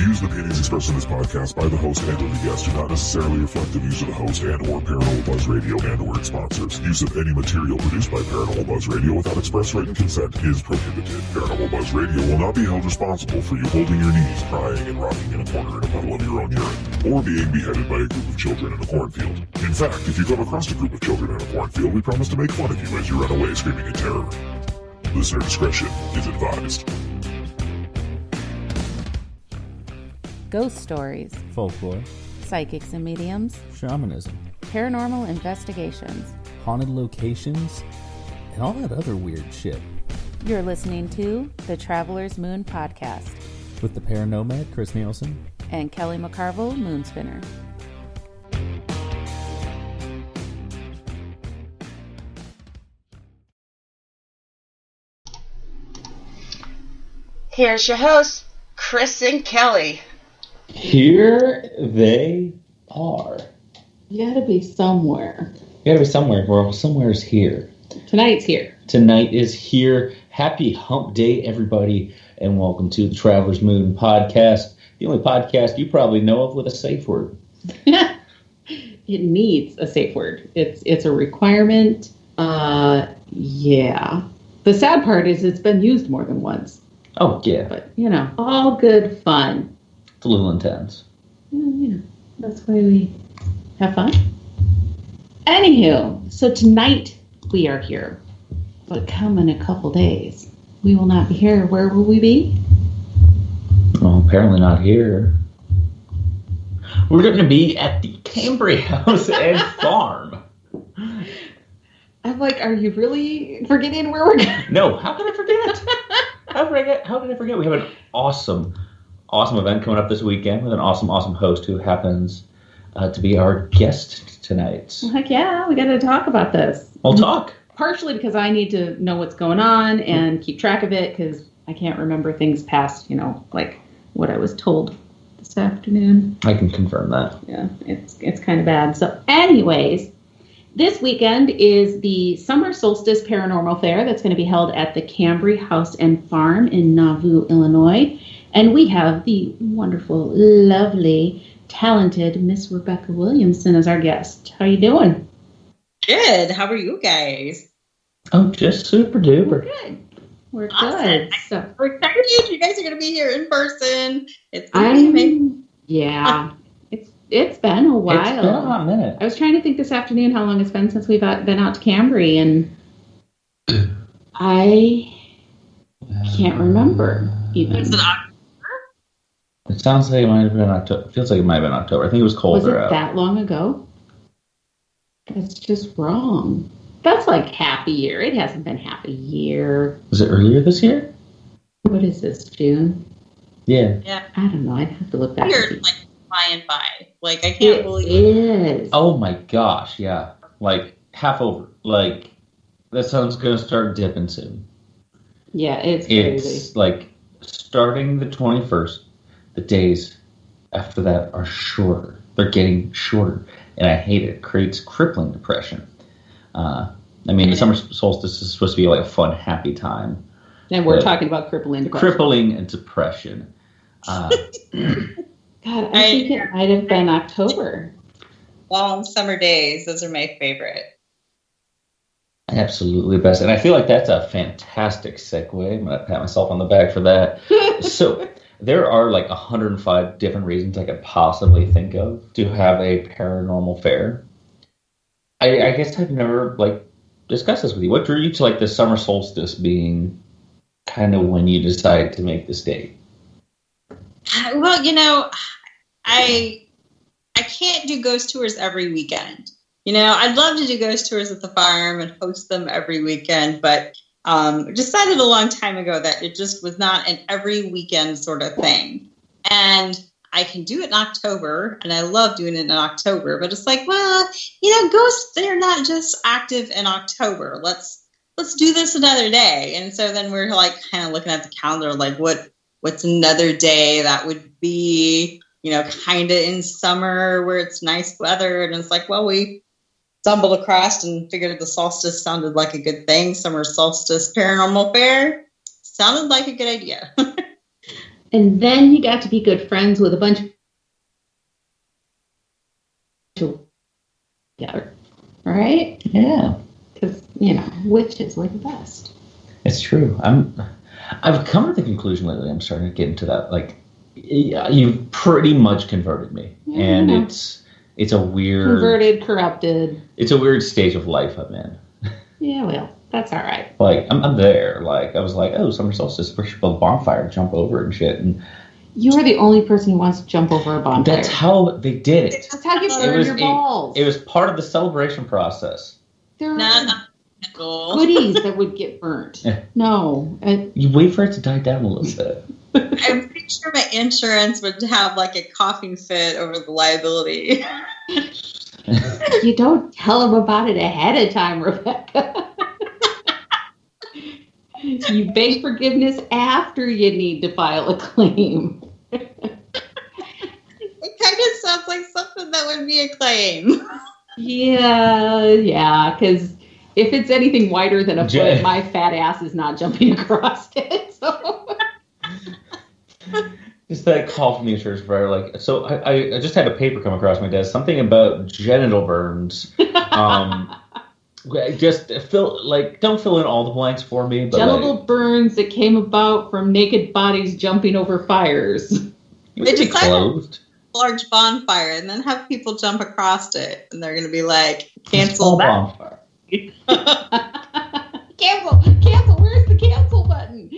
views and opinions expressed in this podcast by the host and or the guest do not necessarily reflect the views of the host and or Paranormal Buzz Radio and or its sponsors. Use of any material produced by Paranormal Buzz Radio without express written consent is prohibited. Paranormal Buzz Radio will not be held responsible for you holding your knees, crying, and rocking in a corner in a puddle of your own urine, or being beheaded by a group of children in a cornfield. In fact, if you come across a group of children in a cornfield, we promise to make fun of you as you run away screaming in terror. Listener discretion is advised. Ghost stories, folklore, psychics and mediums, shamanism, paranormal investigations, haunted locations, and all that other weird shit. You're listening to the Traveler's Moon Podcast with the paranomad Chris Nielsen and Kelly McCarville, Moonspinner. Here's your hosts, Chris and Kelly. Here they are. You gotta be somewhere. You gotta be somewhere. Well, somewhere's here. Tonight's here. Tonight is here. Happy hump day, everybody, and welcome to the Traveler's Moon Podcast, the only podcast you probably know of with a safe word. It needs a safe word. It's a requirement. Yeah. The sad part is it's been used more than once. Oh, yeah. But, all good fun. It's a little intense. Yeah, that's why we have fun. Anywho, so tonight we are here. But come in a couple days, we will not be here. Where will we be? Well, apparently not here. We're going to be at the Cambry House and Farm. I'm like, are you really forgetting where we're going? No, how can I forget? How did I forget? We have an awesome event coming up this weekend with an awesome host who happens to be our guest tonight. Heck yeah, we got to talk about this. We'll talk. Partially because I need to know what's going on and keep track of it because I can't remember things past, like what I was told this afternoon. I can confirm that. Yeah, it's kind of bad. So anyways, this weekend is the Summer Solstice Paranormal Fair that's going to be held at the Cambry House and Farm in Nauvoo, Illinois. And we have the wonderful, lovely, talented Miss Rebecca Williamson as our guest. How are you doing? Good. How are you guys? Oh, just super duper. We're awesome. Good. So, we're excited. You guys are going to be here in person. It's going to be amazing. Yeah. It's been a while. It's been a hot minute. I was trying to think this afternoon how long it's been since we've been out to Cambry, and I can't remember even. Was it October? It sounds like it might have been October. Feels like it might have been October. I think it was colder out. Was it out. that long ago? That's just wrong. That's like half a year. It hasn't been half a year. Was it earlier this year? What is this, June? Yeah. I don't know. I'd have to look back. You're like flying by. Like, I can't believe it is. Oh my gosh, yeah. Like half over. Like the sun's gonna start dipping soon. Yeah, it's crazy. It's like starting the 21st. The days after that are shorter. They're getting shorter, and I hate it. It creates crippling depression. The summer solstice is supposed to be like a fun, happy time. And we're talking about crippling depression. Crippling and depression. God, I think it might have been October. long summer days. Those are my favorite. Absolutely best. And I feel like that's a fantastic segue. I'm going to pat myself on the back for that. So there are like 105 different reasons I could possibly think of to have a paranormal fair. I guess I've never discussed this with you. What drew you to the summer solstice being kind of when you decided to make this date? Well, I can't do ghost tours every weekend. I'd love to do ghost tours at the farm and host them every weekend, but decided a long time ago that it just was not an every weekend sort of thing. And I can do it in October, and I love doing it in October, but it's ghosts, they're not just active in October. Let's do this another day. And so then we're kind of looking at the calendar, what's another day that would be, kind of in summer where it's nice weather. And it's we stumbled across and figured the solstice sounded like a good thing. Summer solstice paranormal fair sounded like a good idea. And then you got to be good friends with a bunch of together, right? Yeah, Because, you know, witches were the best. it's true. I've come to the conclusion lately. I'm starting to get into that. Like, you've pretty much converted me, and Yeah. it's a weird Converted, corrupted. It's a weird stage of life I'm in. Yeah, well, that's all right. Like, I'm there. Like, I was like, oh, summer solstice, we should build a bonfire, jump over and shit. And You are the only person who wants to jump over a bonfire. that's how they did it. That's how you burn your balls. It was part of the celebration process. There are Not cool. goodies that would get burnt. Yeah. No. You wait for it to die down a little bit. I'm pretty sure my insurance would have like a coughing fit over the liability. You don't tell them about it ahead of time, Rebecca. You beg forgiveness after you need to file a claim. It kind of sounds like something that would be a claim. Yeah, because if it's anything wider than a Jay. foot, my fat ass is not jumping across it. So. Just that call from the insurance provider, like, so I just had a paper come across my desk, something about genital burns. Just don't fill in all the blanks for me. But Genital burns that came about from naked bodies jumping over fires. You would be clothed. Large bonfire and then have people jump across it and they're going to be like, cancel Small that. bonfire. Cancel, where's the cancel button?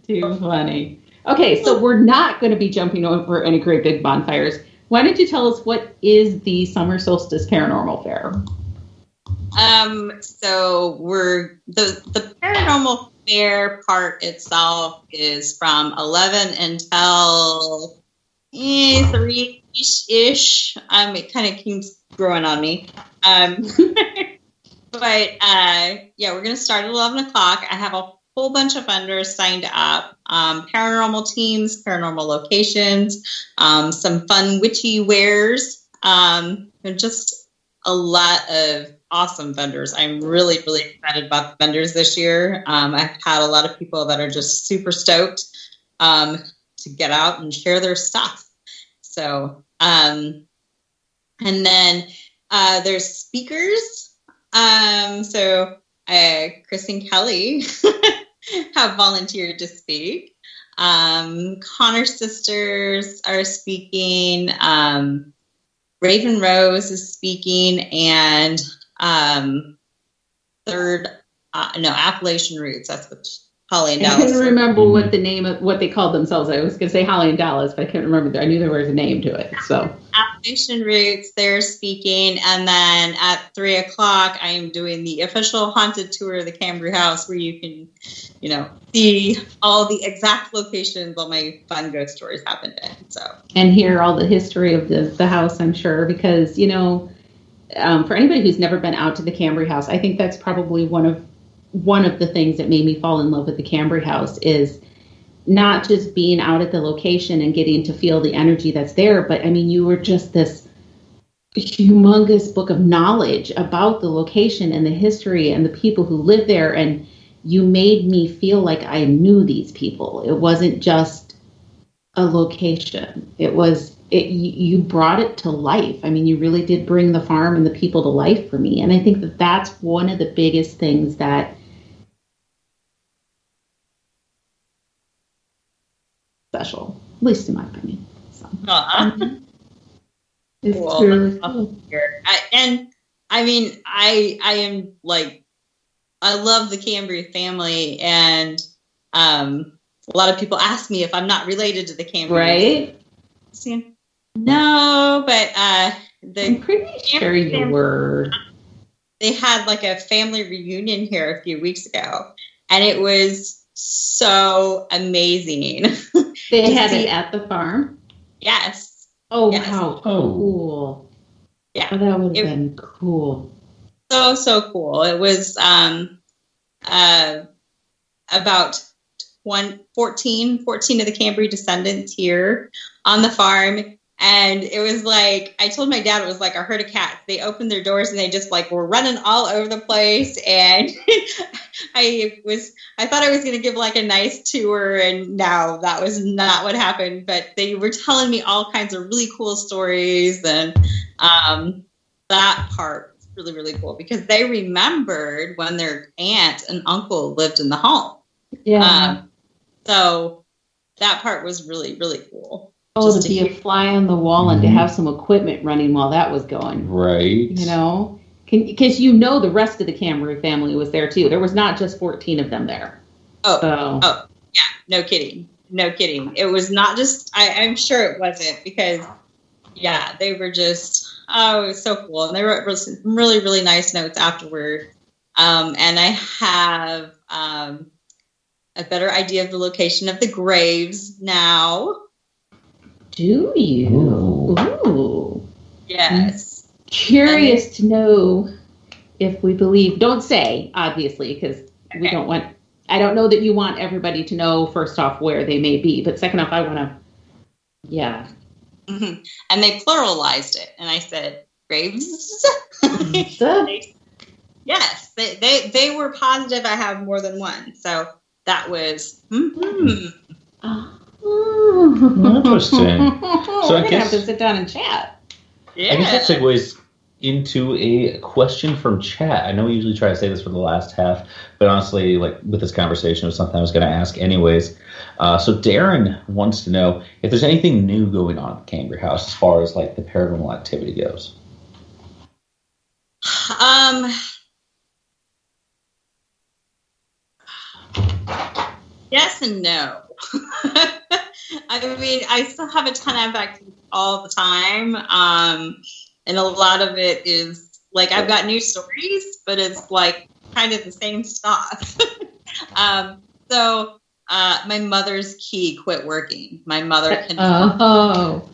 Too funny. Okay, so we're not going to be jumping over any great big bonfires. Why don't you tell us what is the Summer Solstice Paranormal Fair? So we're the Paranormal Fair part itself is from 11 until 3-ish. It kind of keeps growing on me. But yeah, we're gonna start at 11 o'clock. I have a whole bunch of vendors signed up. Paranormal teams, paranormal locations, some fun witchy wares, and just a lot of awesome vendors. I'm really, really excited about the vendors this year. I've had a lot of people that are just super stoked to get out and share their stuff. So, and then there's speakers. So Chris and Kelly have volunteered to speak. Connor sisters are speaking. Raven Rose is speaking, and Appalachian Roots. That's what Holly and I Dallas. couldn't remember what the name of what they called themselves. I was going to say Holly and Dallas, but I couldn't remember. I knew there was a name to it. So Appalachian Roots, they're speaking, and then at 3 o'clock, I am doing the official haunted tour of the Cambry House, where you can, see all the exact locations all my fun ghost stories happened in. So and hear all the history of the house, I'm sure, because for anybody who's never been out to the Cambry House, I think that's probably one of the things that made me fall in love with the Cambry House is not just being out at the location and getting to feel the energy that's there, but I mean, you were just this humongous book of knowledge about the location and the history and the people who live there, and you made me feel like I knew these people. It wasn't just a location. You brought it to life. I mean, you really did bring the farm and the people to life for me. And I think that that's one of the biggest things that special, at least in my opinion. So, it's cool. really cool. I am like, I love the Cambry family, and a lot of people ask me if I'm not related to the Cambry. Right? No, but I'm pretty sure you were. They had like a family reunion here a few weeks ago, and it was so amazing. They had it at the farm? Yes. Oh, yes. How cool. Yeah. Oh, that would have been cool. So cool. It was about 14 of the Cambry descendants here on the farm, And it was like, I told my dad, it was like a herd of cats. They opened their doors and they just like were running all over the place. And I thought I was going to give like a nice tour, and no, that was not what happened. But they were telling me all kinds of really cool stories. And that part was really, really cool because they remembered when their aunt and uncle lived in the home. Yeah. So that part was really, really cool. Oh, to be a fly on the wall and to have some equipment running while that was going. Right. You know? Because the rest of the Camry family was there too. There was not just 14 of them there. Oh, yeah. No kidding. It was not just, I'm sure it wasn't because, yeah, they were just, it was so cool. And they wrote some really, really nice notes afterward. And I have a better idea of the location of the graves now. Do you? Ooh. Yes. Curious to know if we believe. Don't say, obviously, because we don't want. I don't know that you want everybody to know, first off, where they may be. But second off, I want to. Yeah. Mm-hmm. And they pluralized it. And I said, graves? Yes. They were positive I have more than one. So that was. Interesting. So We're going to have to sit down and chat. Yeah. I guess that segues into a question from chat. I know we usually try to say this for the last half, but honestly, like with this conversation, it was something I was going to ask anyways. So Darren wants to know if there's anything new going on at the Camry House as far as like the paranormal activity goes. Yes and no. I mean, I still have a ton of activity all the time. And a lot of it is like I've got new stories, but it's like kind of the same stuff. So my mother's key quit working. My mother can. Oh.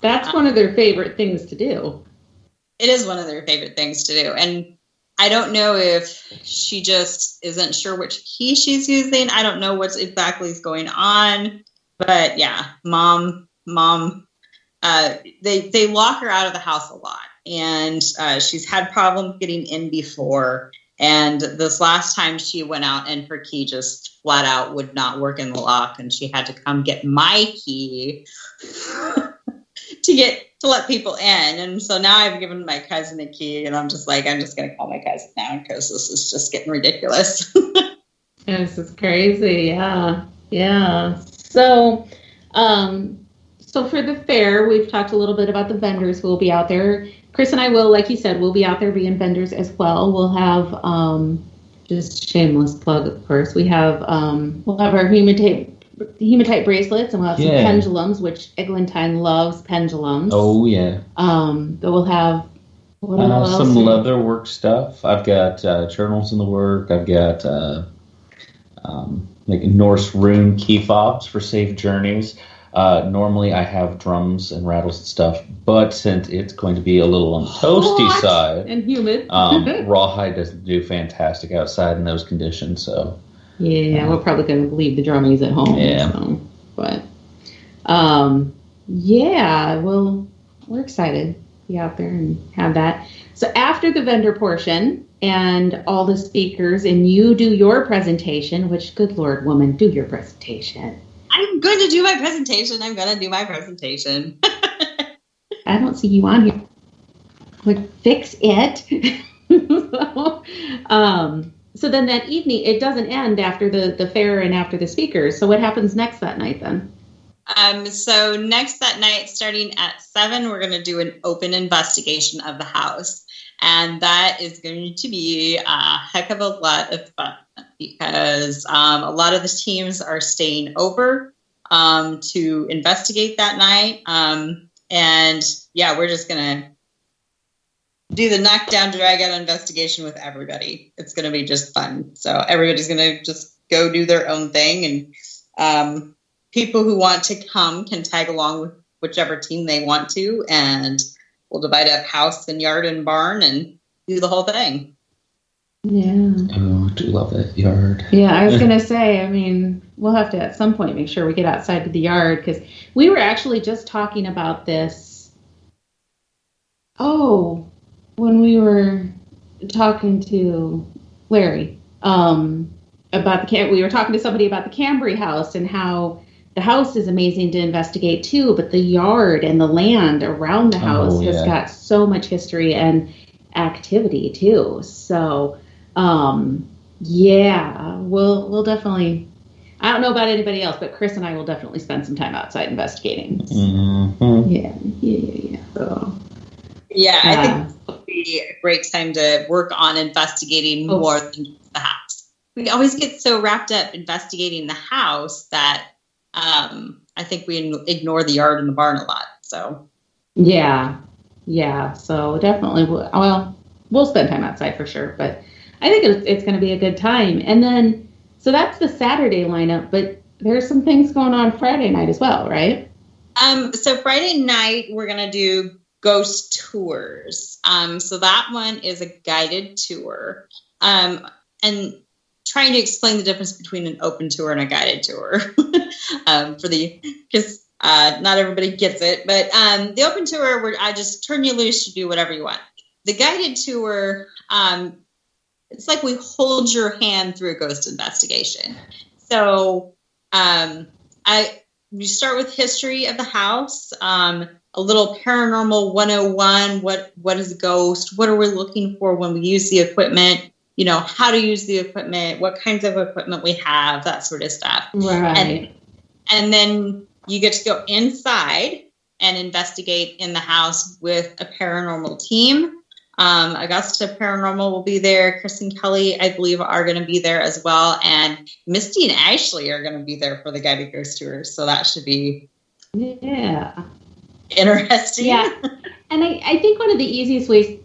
That's one of their favorite things to do. It is one of their favorite things to do. And I don't know if she just isn't sure which key she's using. I don't know what exactly is going on. But yeah, mom, they lock her out of the house a lot. And she's had problems getting in before. And this last time she went out and her key just flat out would not work in the lock. And she had to come get my key to let people in. And so now I've given my cousin a key, and I'm just going to call my cousin now because this is just getting ridiculous. This is crazy. Yeah. So for the fair, we've talked a little bit about the vendors who will be out there. Chris and I will, like you said, we'll be out there being vendors as well. We'll have, just shameless plug, of course. We'll have our hematite bracelets, and we'll have some pendulums, which Eglantine loves pendulums. Oh yeah. But we'll have some leather work stuff. I've got journals in the work. I've got like Norse rune key fobs for safe journeys. Normally I have drums and rattles and stuff, but since it's going to be a little on the toasty side and humid, rawhide doesn't do fantastic outside in those conditions. So. Yeah, we're probably going to leave the drummies at home. Yeah. So, but, we're excited to be out there and have that. So after the vendor portion and all the speakers, and you do your presentation, which, good Lord, woman, do your presentation. I'm going to do my presentation. I don't see you on here. Like, fix it. So then that evening, it doesn't end after the fair and after the speakers. So what happens next that night then? So next that night, starting at 7, we're going to do an open investigation of the house. And that is going to be a heck of a lot of fun because a lot of the teams are staying over to investigate that night. And yeah, we're just going to do the knockdown, drag out investigation with everybody. It's going to be just fun. So everybody's going to just go do their own thing. And people who want to come can tag along with whichever team they want to. And we'll divide up house and yard and barn and do the whole thing. Yeah. Oh, do love that yard. Yeah, I was going to say, I mean, we'll have to at some point make sure we get outside to the yard, because we were actually just talking about this. Oh, when we were talking to Larry about we were talking to somebody about the Cambry house and how the house is amazing to investigate too, but the yard and the land around the house has got so much history and activity too. So, yeah, we'll definitely. I don't know about anybody else, but Chris and I will definitely spend some time outside investigating. Mm-hmm. Yeah. So, yeah, I think it would be a great time to work on investigating more than just the house. We always get so wrapped up investigating the house that I think we ignore the yard and the barn a lot. So yeah. So definitely, we'll spend time outside for sure. But I think it's going to be a good time. And then, so that's the Saturday lineup. But there's some things going on Friday night as well, right? So Friday night we're going to do ghost tours. So that one is a guided tour. And trying to explain the difference between an open tour and a guided tour because not everybody gets it. But the open tour, where I just turn you loose to do whatever you want. The guided tour, it's like we hold your hand through a ghost investigation. So we start with history of the house, a little paranormal 101. What is a ghost? What are we looking for when we use the equipment? You know, how to use the equipment, what kinds of equipment we have, that sort of stuff. Right. And then you get to go inside and investigate in the house with a paranormal team. Augusta Paranormal will be there. Chris and Kelly, I believe, are going to be there as well. And Misty and Ashley are going to be there for the guided ghost tours. So that should be interesting. Yeah. And I think one of the easiest ways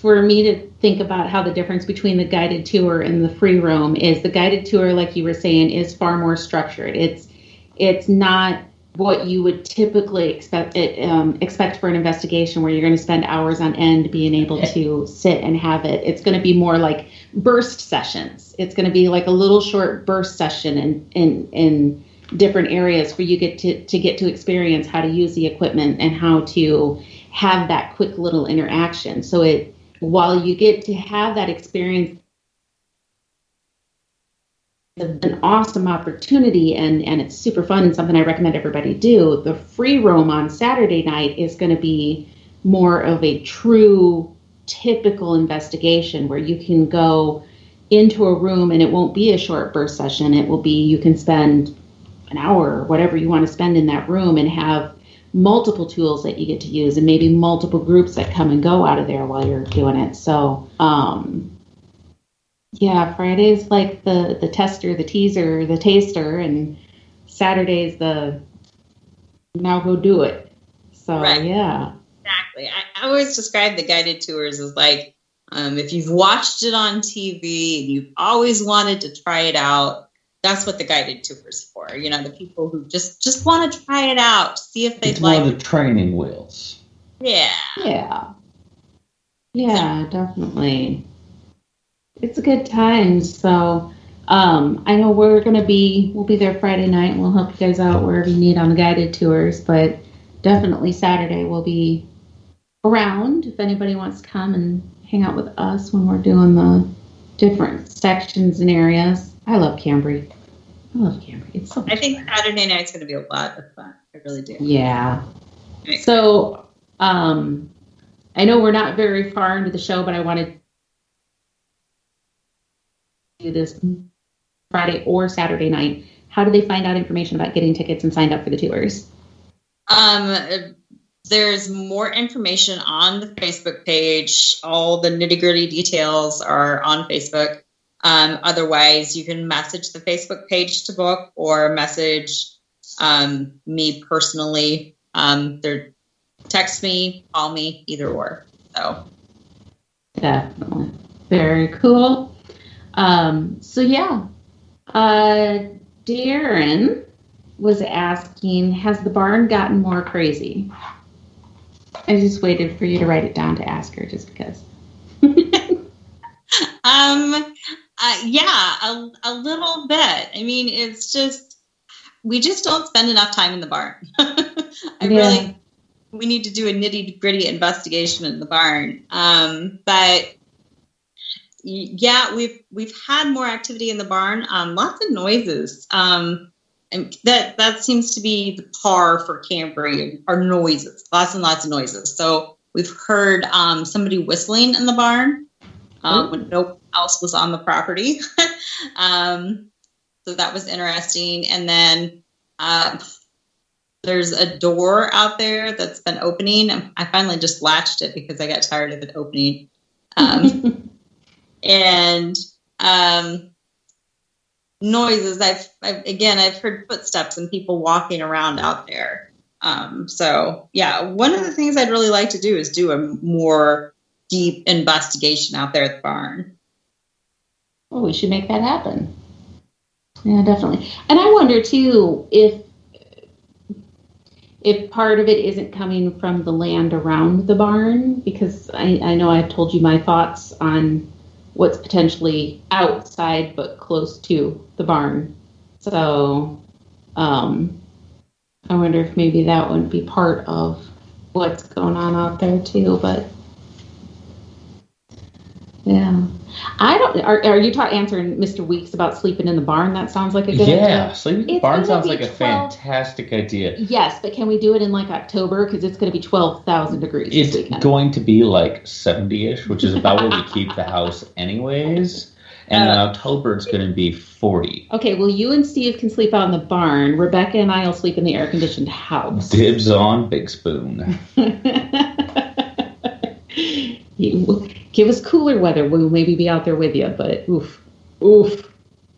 for me to think about how the difference between the guided tour and the free roam is the guided tour, like you were saying, is far more structured. It's not what you would typically expect for an investigation where you're going to spend hours on end being able to sit and have it. It's going to be more like burst sessions. It's going to be like a little short burst session in different areas where you get to experience how to use the equipment and how to have that quick little interaction. So while you get to have that experience, an awesome opportunity and it's super fun and something I recommend everybody do. The free roam on Saturday night is going to be more of a true typical investigation where you can go into a room and it won't be a short burst session. It will be, you can spend an hour or whatever you want to spend in that room and have multiple tools that you get to use and maybe multiple groups that come and go out of there while you're doing it. So, Friday's like the tester, the teaser, the taster, and Saturday's the now go do it. So, right. Yeah. Exactly. I always describe the guided tours as like, if you've watched it on TV and you've always wanted to try it out, that's what the guided tour is for. You know, the people who just want to try it out, see if they'd like. One of the training wheels. Yeah. Yeah, definitely. It's a good time. So I know we'll be there Friday night and we'll help you guys out wherever you need on the guided tours, but definitely Saturday we'll be around if anybody wants to come and hang out with us when we're doing the different sections and areas. I love Cambry. It's so much I think fun. Saturday night's going to be a lot of fun. I really do. Yeah. So I know we're not very far into the show, but I wanted to do this Friday or Saturday night. How do they find out information about getting tickets and signed up for the tours? There's more information on the Facebook page. All the nitty-gritty details are on Facebook. Otherwise, you can message the Facebook page to book or message me personally. Text me, call me, either or. So Definitely. Very cool. Darren was asking, has the barn gotten more crazy? I just waited for you to write it down to ask her just because. Yeah, a little bit. I mean, it's just, we just don't spend enough time in the barn. We need to do a nitty gritty investigation in the barn. But yeah, we've had more activity in the barn. Lots of noises. And that seems to be the par for Cambry, are noises. Lots and lots of noises. So we've heard somebody whistling in the barn when no one else was on the property. So that was interesting. And then there's a door out there that's been opening. I finally just latched it because I got tired of it opening. And noises. I've heard footsteps and people walking around out there. So yeah, one of the things I'd really like to do is do a more deep investigation out there at the barn. Well, we should make that happen. Yeah, definitely. And I wonder too if part of it isn't coming from the land around the barn, because I know I've told you my thoughts on what's potentially outside but close to the barn. So I wonder if maybe that wouldn't be part of what's going on out there too. But yeah, I don't. Are you answering Mr. Weeks about sleeping in the barn? That sounds like a good idea. Yeah, sleeping in the barn sounds like a fantastic idea. Yes, but can we do it in like October? Because it's going to be 12,000 degrees this weekend. It's going to be like 70-ish, which is about where we keep the house anyways. And in October, it's going to be 40. Okay, well, you and Steve can sleep out in the barn. Rebecca and I will sleep in the air-conditioned house. Dibs on Big Spoon. Give us cooler weather. We'll maybe be out there with you, but oof.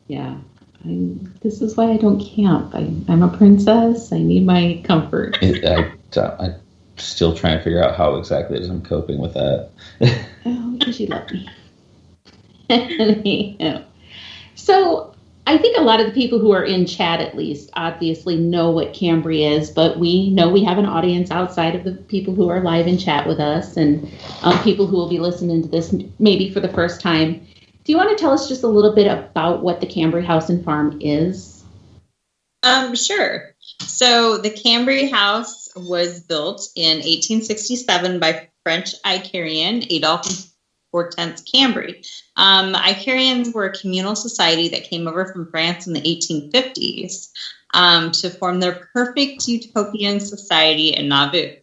Yeah, this is why I don't camp. I'm a princess. I need my comfort. I'm still trying to figure out how exactly it is I'm coping with that. Oh, because you love me. Anyhow. So I think a lot of the people who are in chat, at least, obviously know what Cambry is, but we know we have an audience outside of the people who are live in chat with us, and people who will be listening to this maybe for the first time. Do you want to tell us just a little bit about what the Cambry House and Farm is? Sure. So the Cambry House was built in 1867 by French Icarian Adolphe Hortense Cambry. Icarians were a communal society that came over from France in the 1850s to form their perfect utopian society in Nauvoo.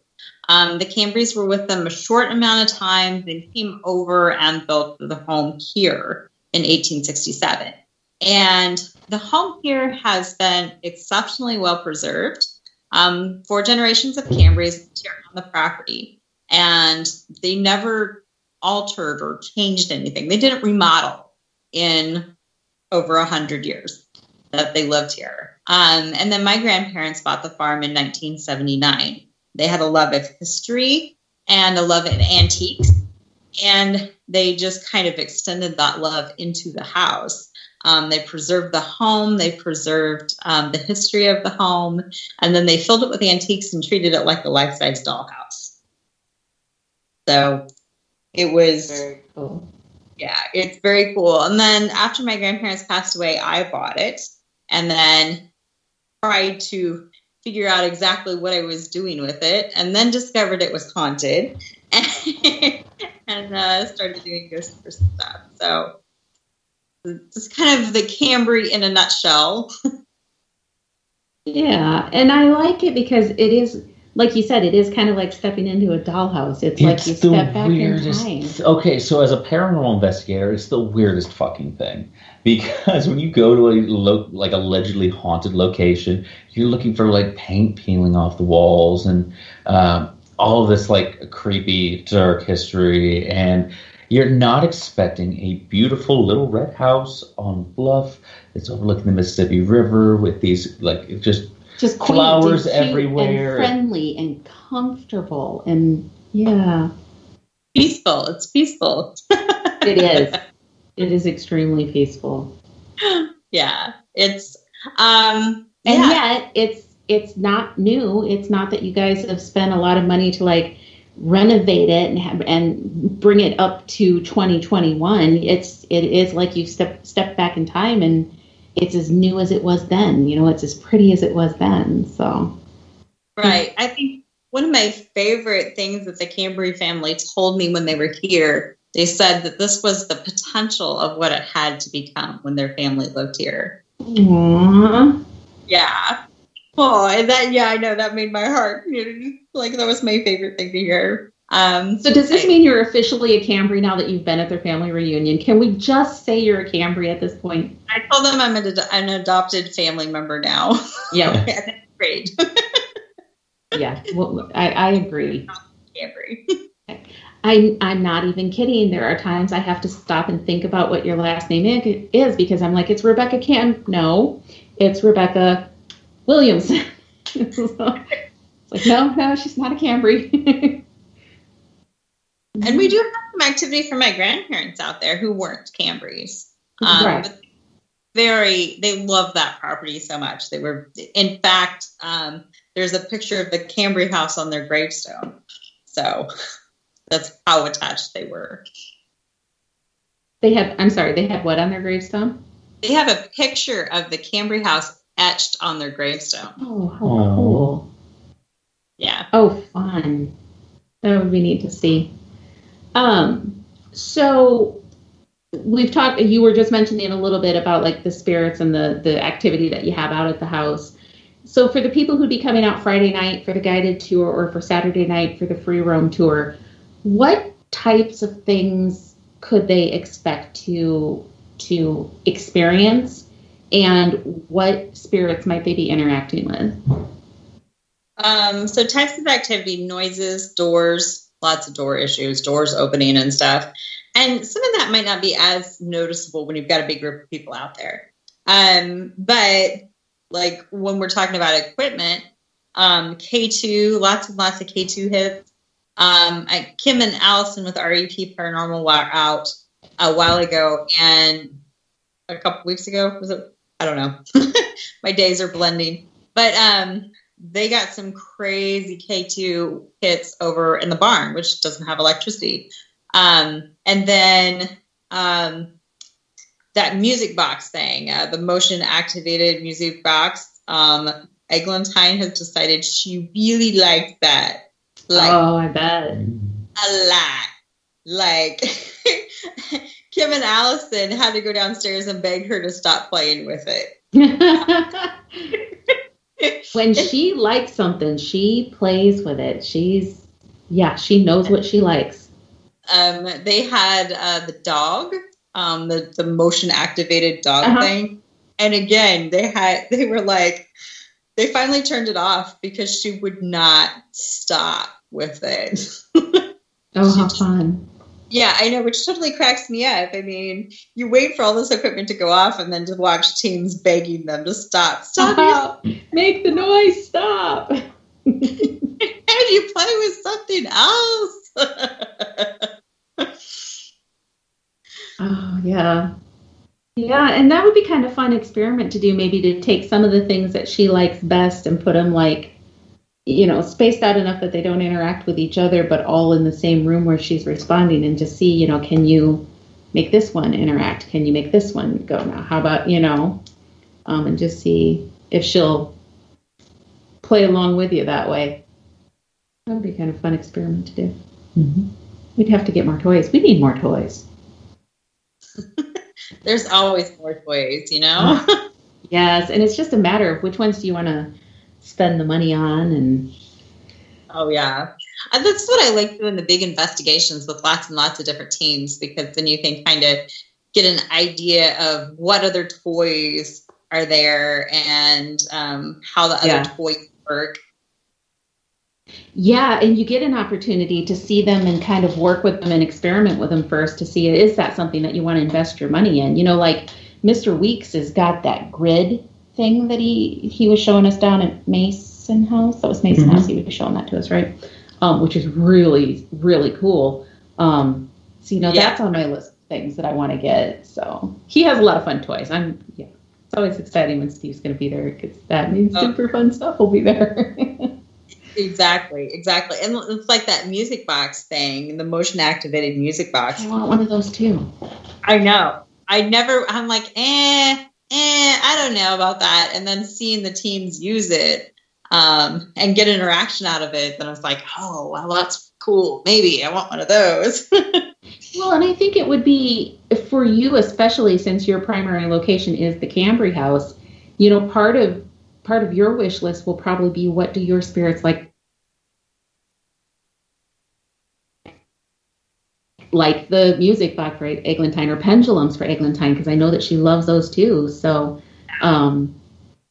The Cambrys were with them a short amount of time. They came over and built the home here in 1867. And the home here has been exceptionally well preserved. 4 generations of Cambrys lived here on the property, and they never altered or changed anything. They didn't remodel in over 100 years that they lived here. And then my grandparents bought the farm in 1979. They had a love of history and a love of antiques, and they just kind of extended that love into the house. They preserved the home, they preserved the history of the home, and then they filled it with antiques and treated it like a life-size dollhouse. So it was very cool. Yeah, it's very cool. And then after my grandparents passed away, I bought it and then tried to figure out exactly what I was doing with it, and then discovered it was haunted and started doing ghost tour stuff. So it's kind of the Cambry in a nutshell. Yeah, and I like it because it is, like you said, it is kind of like stepping into a dollhouse. It's like you step back in time. Okay, so as a paranormal investigator, it's the weirdest fucking thing. Because when you go to a allegedly haunted location, you're looking for like paint peeling off the walls and all of this like creepy dark history, and you're not expecting a beautiful little red house on bluff that's overlooking the Mississippi River with these like just flowers everywhere, and friendly and comfortable, and yeah, peaceful. It's peaceful. It is. It is extremely peaceful. Yeah, it's and yet it's not new. It's not that you guys have spent a lot of money to like renovate it and bring it up to 2021, it is like you step back in time, and it's as new as it was then. It's as pretty as it was then. So, right. I think one of my favorite things that the Cambry family told me when they were here, they said that this was the potential of what it had to become when their family lived here. Aww. Yeah. Oh, and I know that made my heart, like that was my favorite thing to hear. So does this mean you're officially a Cambry now that you've been at their family reunion? Can we just say you're a Cambry at this point? I told them I'm an adopted family member now. Yeah. Great. Yeah, well, I agree. Cambry. I'm not even kidding. There are times I have to stop and think about what your last name is, because I'm like, it's Rebecca No, it's Rebecca Williamson. It's like, no, she's not a Cambry. And we do have some activity for my grandparents out there who weren't Cambrys. Right. But they love that property so much. They were, in fact, there's a picture of the Cambry house on their gravestone. So that's how attached they were. They had what on their gravestone? They have a picture of the Cambry house etched on their gravestone. Oh, how cool. Yeah. Oh, fun. That would be neat to see. So we've talked, you were just mentioning a little bit about like the spirits and the activity that you have out at the house. So for the people who'd be coming out Friday night for the guided tour, or for Saturday night for the free roam tour, what types of things could they expect to experience, and what spirits might they be interacting with? So types of activity: noises, doors, lots of door issues, doors opening and stuff. And some of that might not be as noticeable when you've got a big group of people out there. But like when we're talking about equipment, K2, lots and lots of K2 hits. Kim and Allison with REP Paranormal were out a while ago, and a couple weeks ago, was it? I don't know. My days are blending. But they got some crazy K2 hits over in the barn, which doesn't have electricity. And then that music box thing, the motion activated music box, Eglantine has decided she really likes that. Like, oh, I bet. A lot. Like Kim and Allison had to go downstairs and beg her to stop playing with it. When she likes something, she plays with it. She knows what she likes. They had the dog, the motion activated dog thing. And again, they were like, they finally turned it off because she would not stop with it. Oh, how fun. Yeah, I know, which totally cracks me up. I mean, you wait for all this equipment to go off and then to watch teams begging them to stop. Stop. Make the noise stop. How do you play with something else? Oh, yeah. Yeah, and that would be kind of fun experiment to do, maybe to take some of the things that she likes best and put them like, spaced out enough that they don't interact with each other, but all in the same room where she's responding, and just see, can you make this one interact? Can you make this one go now? How about, and just see if she'll play along with you that way. That would be kind of fun experiment to do. Mm-hmm. We'd have to get more toys. We need more toys. There's always more toys, Yes, and it's just a matter of which ones do you want to spend the money on. And oh yeah, and that's what I like doing, the big investigations with lots and lots of different teams, because then you can kind of get an idea of what other toys are there and how the other toys work. Yeah, and you get an opportunity to see them and kind of work with them and experiment with them first to see, is that something that you want to invest your money in? Like Mr. Weeks has got that grid thing that he was showing us down at Mason House. That was Mason House. He was showing that to us, right? Which is really, really cool. So, that's on my list of things that I want to get. So he has a lot of fun toys. It's always exciting when Steve's going to be there, because that means super fun stuff will be there. Exactly. And it's like that music box thing, the motion activated music box. I want one of those too. I know. I'm like, I don't know about that. And then seeing the teams use it and get interaction out of it, then I was like, oh, well, that's cool. Maybe I want one of those. Well, and I think it would be for you, especially since your primary location is the Cambry House. You know, part of your wish list will probably be, what do your spirits like the music box for Eglantine, or pendulums for Eglantine, because I know that she loves those too. So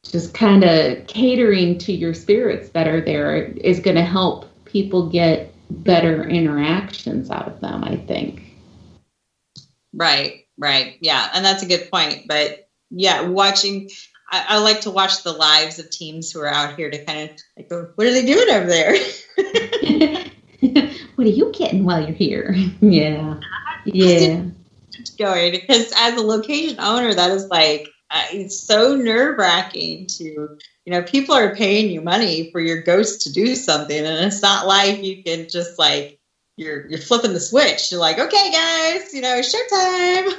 just kind of catering to your spirits better there is going to help people get better interactions out of them, I think. Right. Yeah, and that's a good point. But yeah, I like to watch the lives of teams who are out here to kind of like, what are they doing over there? What are you getting while you're here? Yeah. Going, because as a location owner, that is like, it's so nerve-wracking to, people are paying you money for your ghost to do something, and it's not like you can just like, you're flipping the switch. You're like, okay, guys, showtime.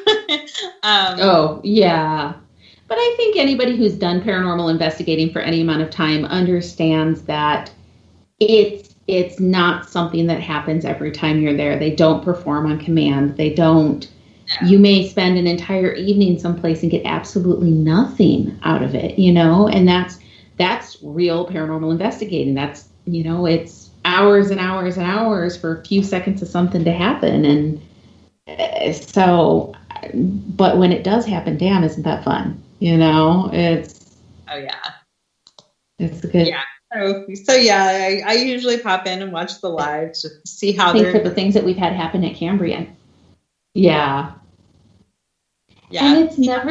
Oh, yeah. But I think anybody who's done paranormal investigating for any amount of time understands that it's not something that happens every time you're there. They don't perform on command. They don't. Yeah. You may spend an entire evening someplace and get absolutely nothing out of it, and that's real paranormal investigating. That's, it's hours and hours and hours for a few seconds of something to happen. And so, but when it does happen, damn, isn't that fun? It's, oh yeah, it's good. Yeah. So yeah, I usually pop in and watch the lives just to see how they're. The things that we've had happen at Cambrian. Yeah. And it's never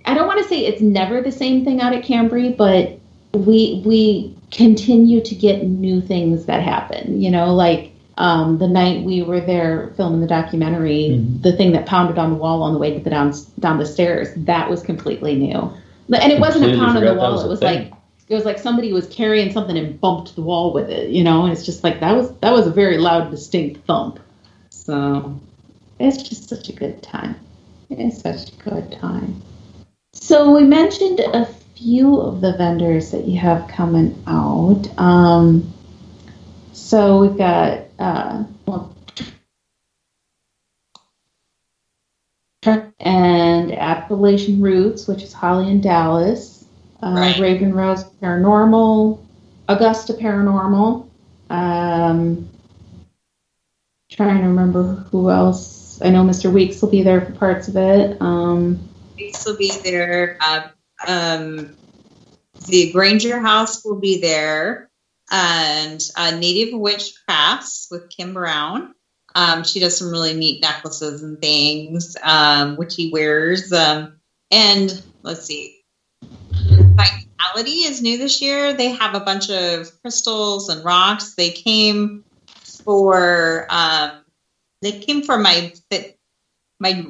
I don't want to say it's never the same thing out at Cambry, but we continue to get new things that happen, like the night we were there filming the documentary, the thing that pounded on the wall on the way to down the stairs, that was completely new. And it wasn't a pound on the wall. It was like somebody was carrying something and bumped the wall with it, and it's just like, that was a very loud, distinct thump. So it's just such a good time. It's such a good time. So we mentioned a few of the vendors that you have coming out. So we've got, and Appalachian Roots, which is Holly and Dallas. Right. Raven Rose Paranormal, Augusta Paranormal. Trying to remember who else. I know Mr. Weeks will be there for parts of it. Weeks will be there. The Granger House will be there, and Native Witch Crafts with Kim Brown. She does some really neat necklaces and things, which he wears. And let's see. Vitality is new this year. They have a bunch of crystals and rocks. They came for my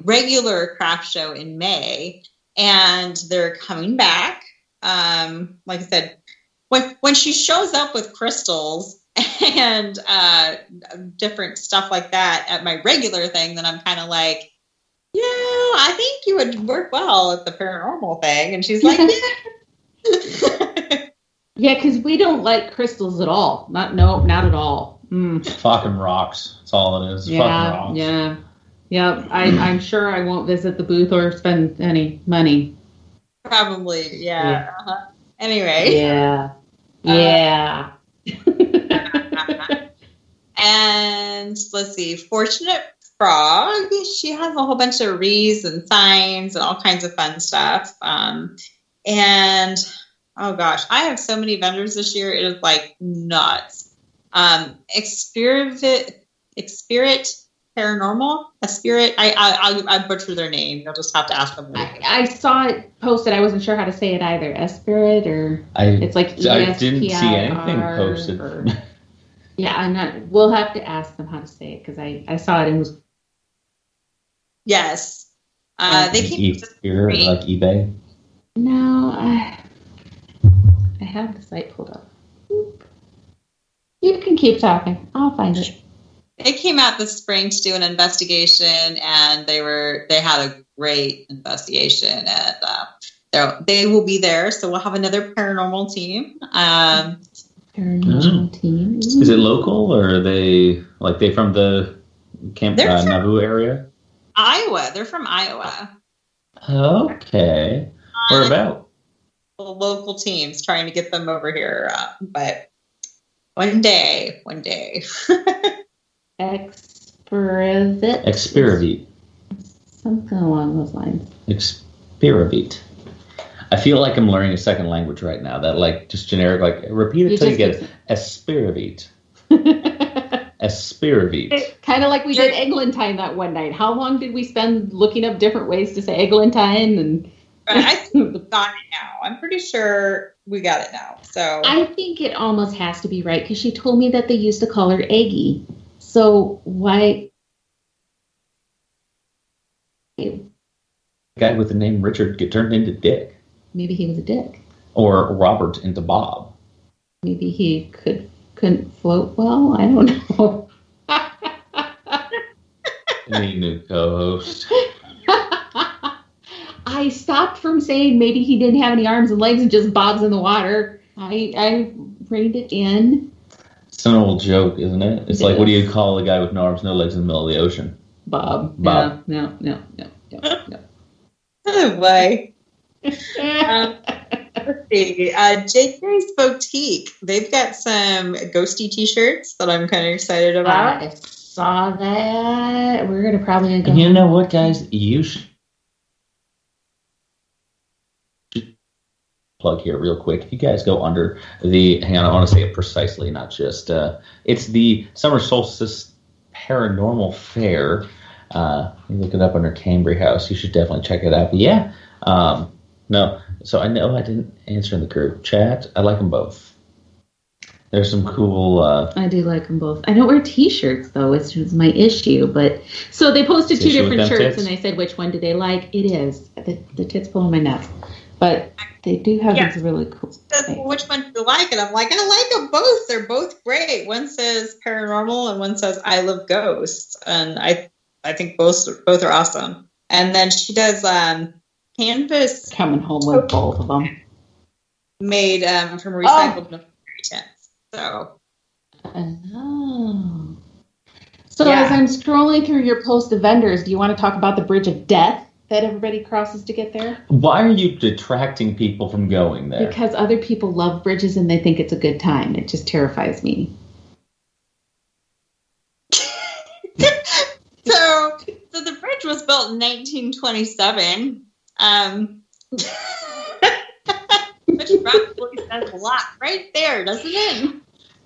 regular craft show in May, and they're coming back. Like I said, when she shows up with crystals and different stuff like that at my regular thing, then I'm kind of like, I think you would work well at the paranormal thing. And she's like, yeah, because we don't like crystals at all. Not at all. Fucking rocks. That's all it is. Yeah, fucking rocks. Yeah. Yep. I'm sure I won't visit the booth or spend any money. Probably, yeah. Uh-huh. Anyway. Yeah. Yeah. And let's see, Fortunate Frog. She has a whole bunch of wreaths and signs and all kinds of fun stuff. And oh gosh, I have so many vendors this year. It is like nuts. Expirit Paranormal. I butcher their name. You'll just have to ask them. I saw it posted. I wasn't sure how to say it either. Espirit or it's like I didn't see anything posted. Yeah, I'm not. We'll have to ask them how to say it because I saw it and was. Yes, they keep Espirit like eBay. No, I have the site pulled up. You can keep talking. I'll find it. They came out this spring to do an investigation, and they had a great investigation, and they will be there. So we'll have another paranormal team. Paranormal team. Is it local, or are they from the Camp Nauvoo area? Iowa. They're from Iowa. Okay. Where about? Local teams trying to get them over here, but one day. Experimate. Something along those lines. Experimate. I feel like I'm learning a second language right now. That just generic, repeat it till you get it. Experimate. Experimate. Kind of like we did Eglantine that one night. How long did we spend looking up different ways to say Eglantine? And I think we got it now. I'm pretty sure we got it now. So I think it almost has to be right because she told me that they used to call her Eggy. So why? The guy with the name Richard get turned into Dick. Maybe he was a dick. Or Robert into Bob. Maybe he couldn't float well. I don't know. Any new co-host. I stopped from saying maybe he didn't have any arms and legs and just bobs in the water. I reined it in. It's an old joke, isn't it? It's like, what do you call a guy with no arms, no legs in the middle of the ocean? Bob. No. Oh, boy. Let's see. JK's Boutique. They've got some ghosty t-shirts that I'm kind of excited about. I saw that. We're going to probably go. And you know what, guys? You should plug here real quick. You guys go under hang on, I want to say it precisely, not just, it's the Summer Solstice Paranormal Fair. You look it up under Cambry House. You should definitely check it out. But yeah, no. So I know I didn't answer in the group chat. I like them both. There's some cool. I do like them both. I don't wear T-shirts though, which is my issue. But so they posted two different shirts, and they said which one do they like. It is the tits pulling my nuts, but they do have these really cool. Which one do you like? And I'm like, I like them both. They're both great. One says paranormal, and one says I love ghosts, and I think both are awesome. And then she does canvas coming home with both of them made from recycled military tins. So as I'm scrolling through your post of vendors, do you want to talk about the Bridge of Death that everybody crosses to get there? Why are you detracting people from going there? Because other people love bridges and they think it's a good time. It just terrifies me. So the bridge was built in 1927. Which probably says a lot right there, doesn't it?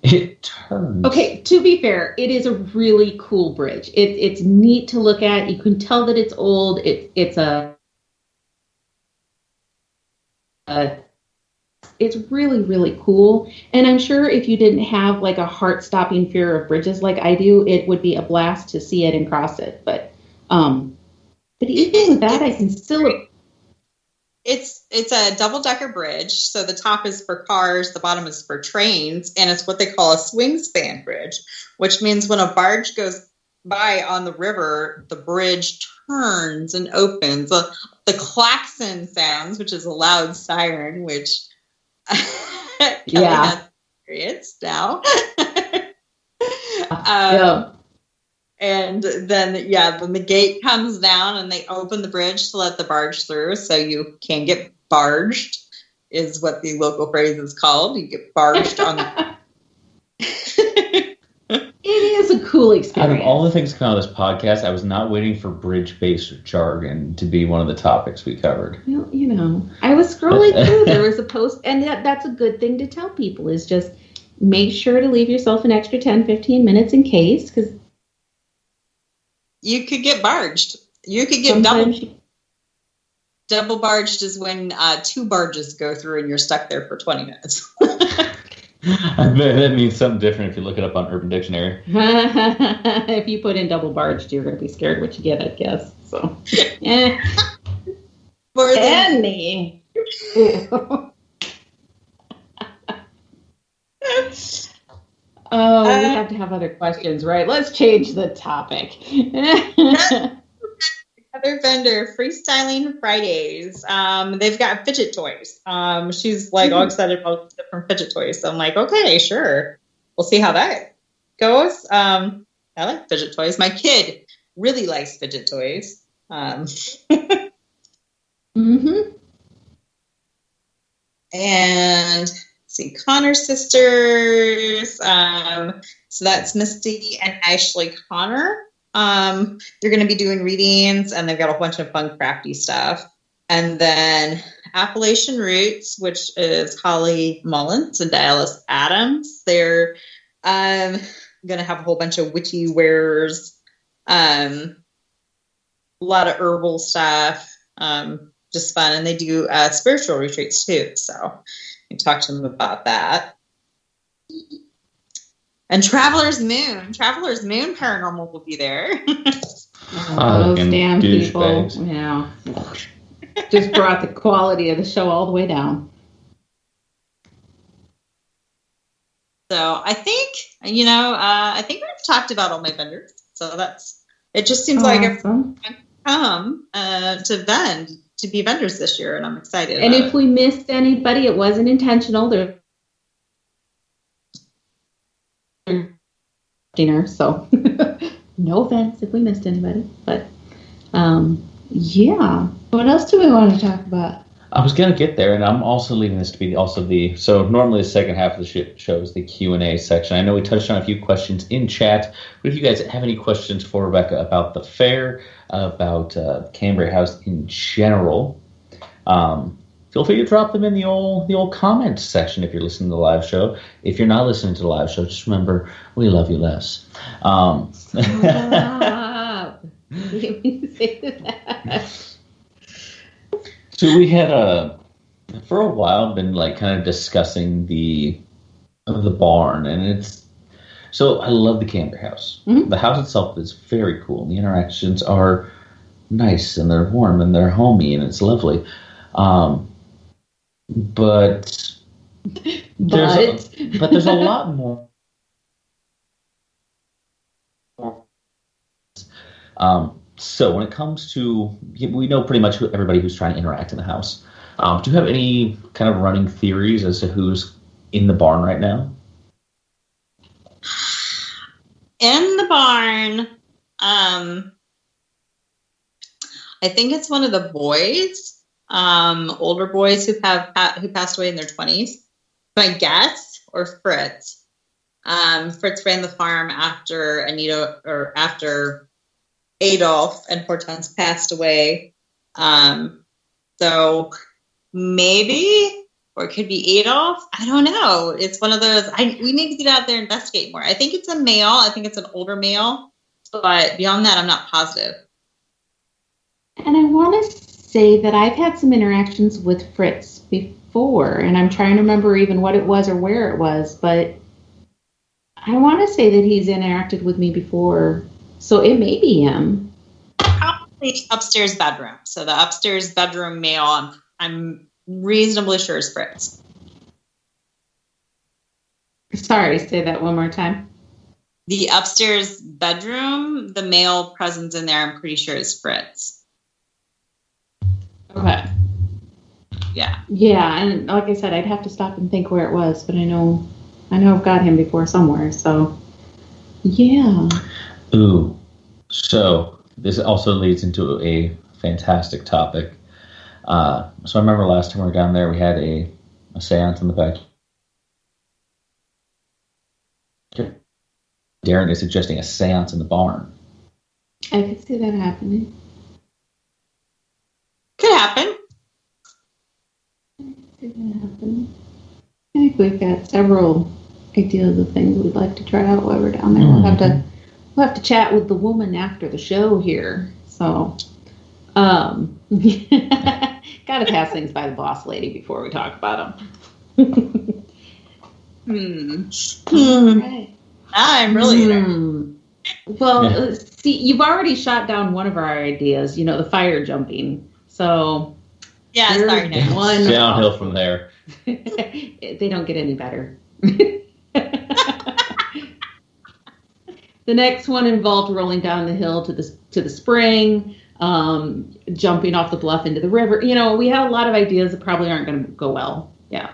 It turns. Okay, to be fair, it is a really cool bridge. It's neat to look at. You can tell that it's old. It's really, really cool. And I'm sure if you didn't have like a heart-stopping fear of bridges like I do, it would be a blast to see it and cross it. But even with that, I can still. It's a double-decker bridge, so the top is for cars, the bottom is for trains, and it's what they call a swing span bridge, which means when a barge goes by on the river, the bridge turns and opens. The klaxon sounds, which is a loud siren, which Kelly has experienced now. And then the gate comes down and they open the bridge to let the barge through. So you can get barged, is what the local phrase is called. You get barged on the. It is a cool experience. Out of all the things coming out of this podcast, I was not waiting for bridge-based jargon to be one of the topics we covered. Well, I was scrolling through. There was a post, and that's a good thing to tell people is just make sure to leave yourself an extra 10, 15 minutes in case, because you could get barged. You could get double barged is when two barges go through and you're stuck there for 20 minutes. I bet that means something different if you look it up on Urban Dictionary. If you put in double barged, you're going to be scared what you get, I guess. So, Annie. Oh, we have to have other questions, right? Let's change the topic. Other vendor, Freestyling Fridays. They've got fidget toys. She's like all excited about different fidget toys. So I'm like, okay, sure. We'll see how that goes. I like fidget toys. My kid really likes fidget toys. Mm-hmm. And let's see, Connor sisters. So that's Misty and Ashley Connor. They're going to be doing readings, and they've got a bunch of fun crafty stuff. And then Appalachian Roots, which is Holly Mullins and Dallas Adams. They're going to have a whole bunch of witchy wares, a lot of herbal stuff, just fun. And they do spiritual retreats too. So you talk to them about that. And Traveler's Moon Paranormal will be there. Those damn people. Yeah. Just brought the quality of the show all the way down. So I think, I think we've talked about all my vendors. So it just seems like everyone come to be vendors this year, and I'm excited. And if we missed anybody, it wasn't intentional. They're dinner, so no offense if we missed anybody. But yeah. What else do we want to talk about? I was going to get there, and I'm also leaving this to be so normally the second half of the show is the Q&A section. I know we touched on a few questions in chat, but if you guys have any questions for Rebecca about the fair, about Cambria House in general, feel free to drop them in the old comments section if you're listening to the live show. If you're not listening to the live show, just remember, we love you less. Stop. Didn't mean to say that. So we had for a while been like kind of discussing the barn, and so I love the Cambria House. Mm-hmm. The house itself is very cool. The interactions are nice, and they're warm, and they're homey, and it's lovely. But there's a lot more. So when it comes to, we know pretty much everybody who's trying to interact in the house. Do you have any kind of running theories as to who's in the barn right now? In the barn, I think it's one of the boys, older boys who passed away in their 20s. My guess, or Fritz. Fritz ran the farm after after Adolf and Hortense passed away. So maybe, or it could be Adolf. I don't know. It's one of those. We need to get out there and investigate more. I think it's a male. I think it's an older male. But beyond that, I'm not positive. And I want to say that I've had some interactions with Fritz before, and I'm trying to remember even what it was or where it was, but I want to say that he's interacted with me before. So it may be him. Probably upstairs bedroom. So the upstairs bedroom male, I'm reasonably sure is Fritz. Sorry, say that one more time. The upstairs bedroom, the male presence in there, I'm pretty sure is Fritz. Okay. Yeah. Yeah, and like I said, I'd have to stop and think where it was, but I know I've got him before somewhere, so yeah. Ooh, so this also leads into a fantastic topic. So I remember last time we were down there, we had a seance in the back. Darren is suggesting a seance in the barn. I could see that happening. Could happen. I think we've got several ideas of things we'd like to try out while we're down there. Mm-hmm. We'll have to chat with the woman after the show here. So, gotta pass things by the boss lady before we talk about them. Right. I'm really Well, see, you've already shot down one of our ideas, the fire jumping. So, yeah, sorry, one downhill from there. They don't get any better. The next one involved rolling down the hill to the spring, jumping off the bluff into the river. You know, we had a lot of ideas that probably aren't going to go well. Yeah.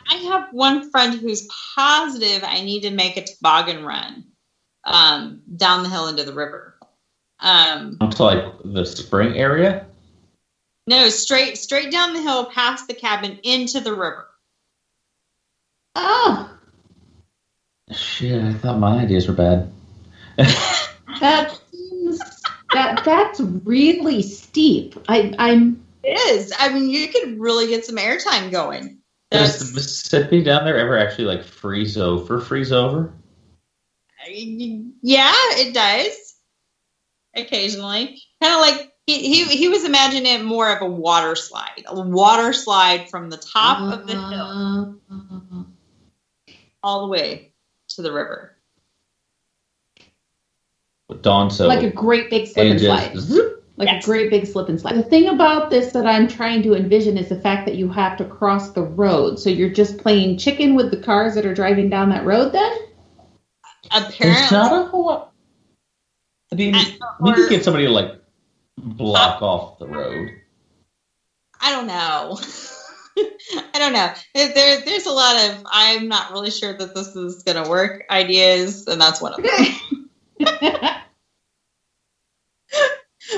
I have one friend who's positive I need to make a toboggan run down the hill into the river. To like the spring area? No, straight down the hill past the cabin into the river. Oh. Shit, I thought my ideas were bad. That's really steep. It is. I mean, you could really get some airtime going. Does the Mississippi down there ever actually like freeze over? Yeah, it does. Occasionally. Kind of like he was imagining it more of a water slide from the top of the hill all the way to the river. Dawn, so like a great big slip and slide. A great big slip and slide. The thing about this that I'm trying to envision is the fact that you have to cross the road. So you're just playing chicken with the cars that are driving down that road then? Apparently. It's not a whole lot. I mean, we could get somebody to like block off the road. I don't know. There's a lot of I'm not really sure that this is going to work ideas, and that's one of them.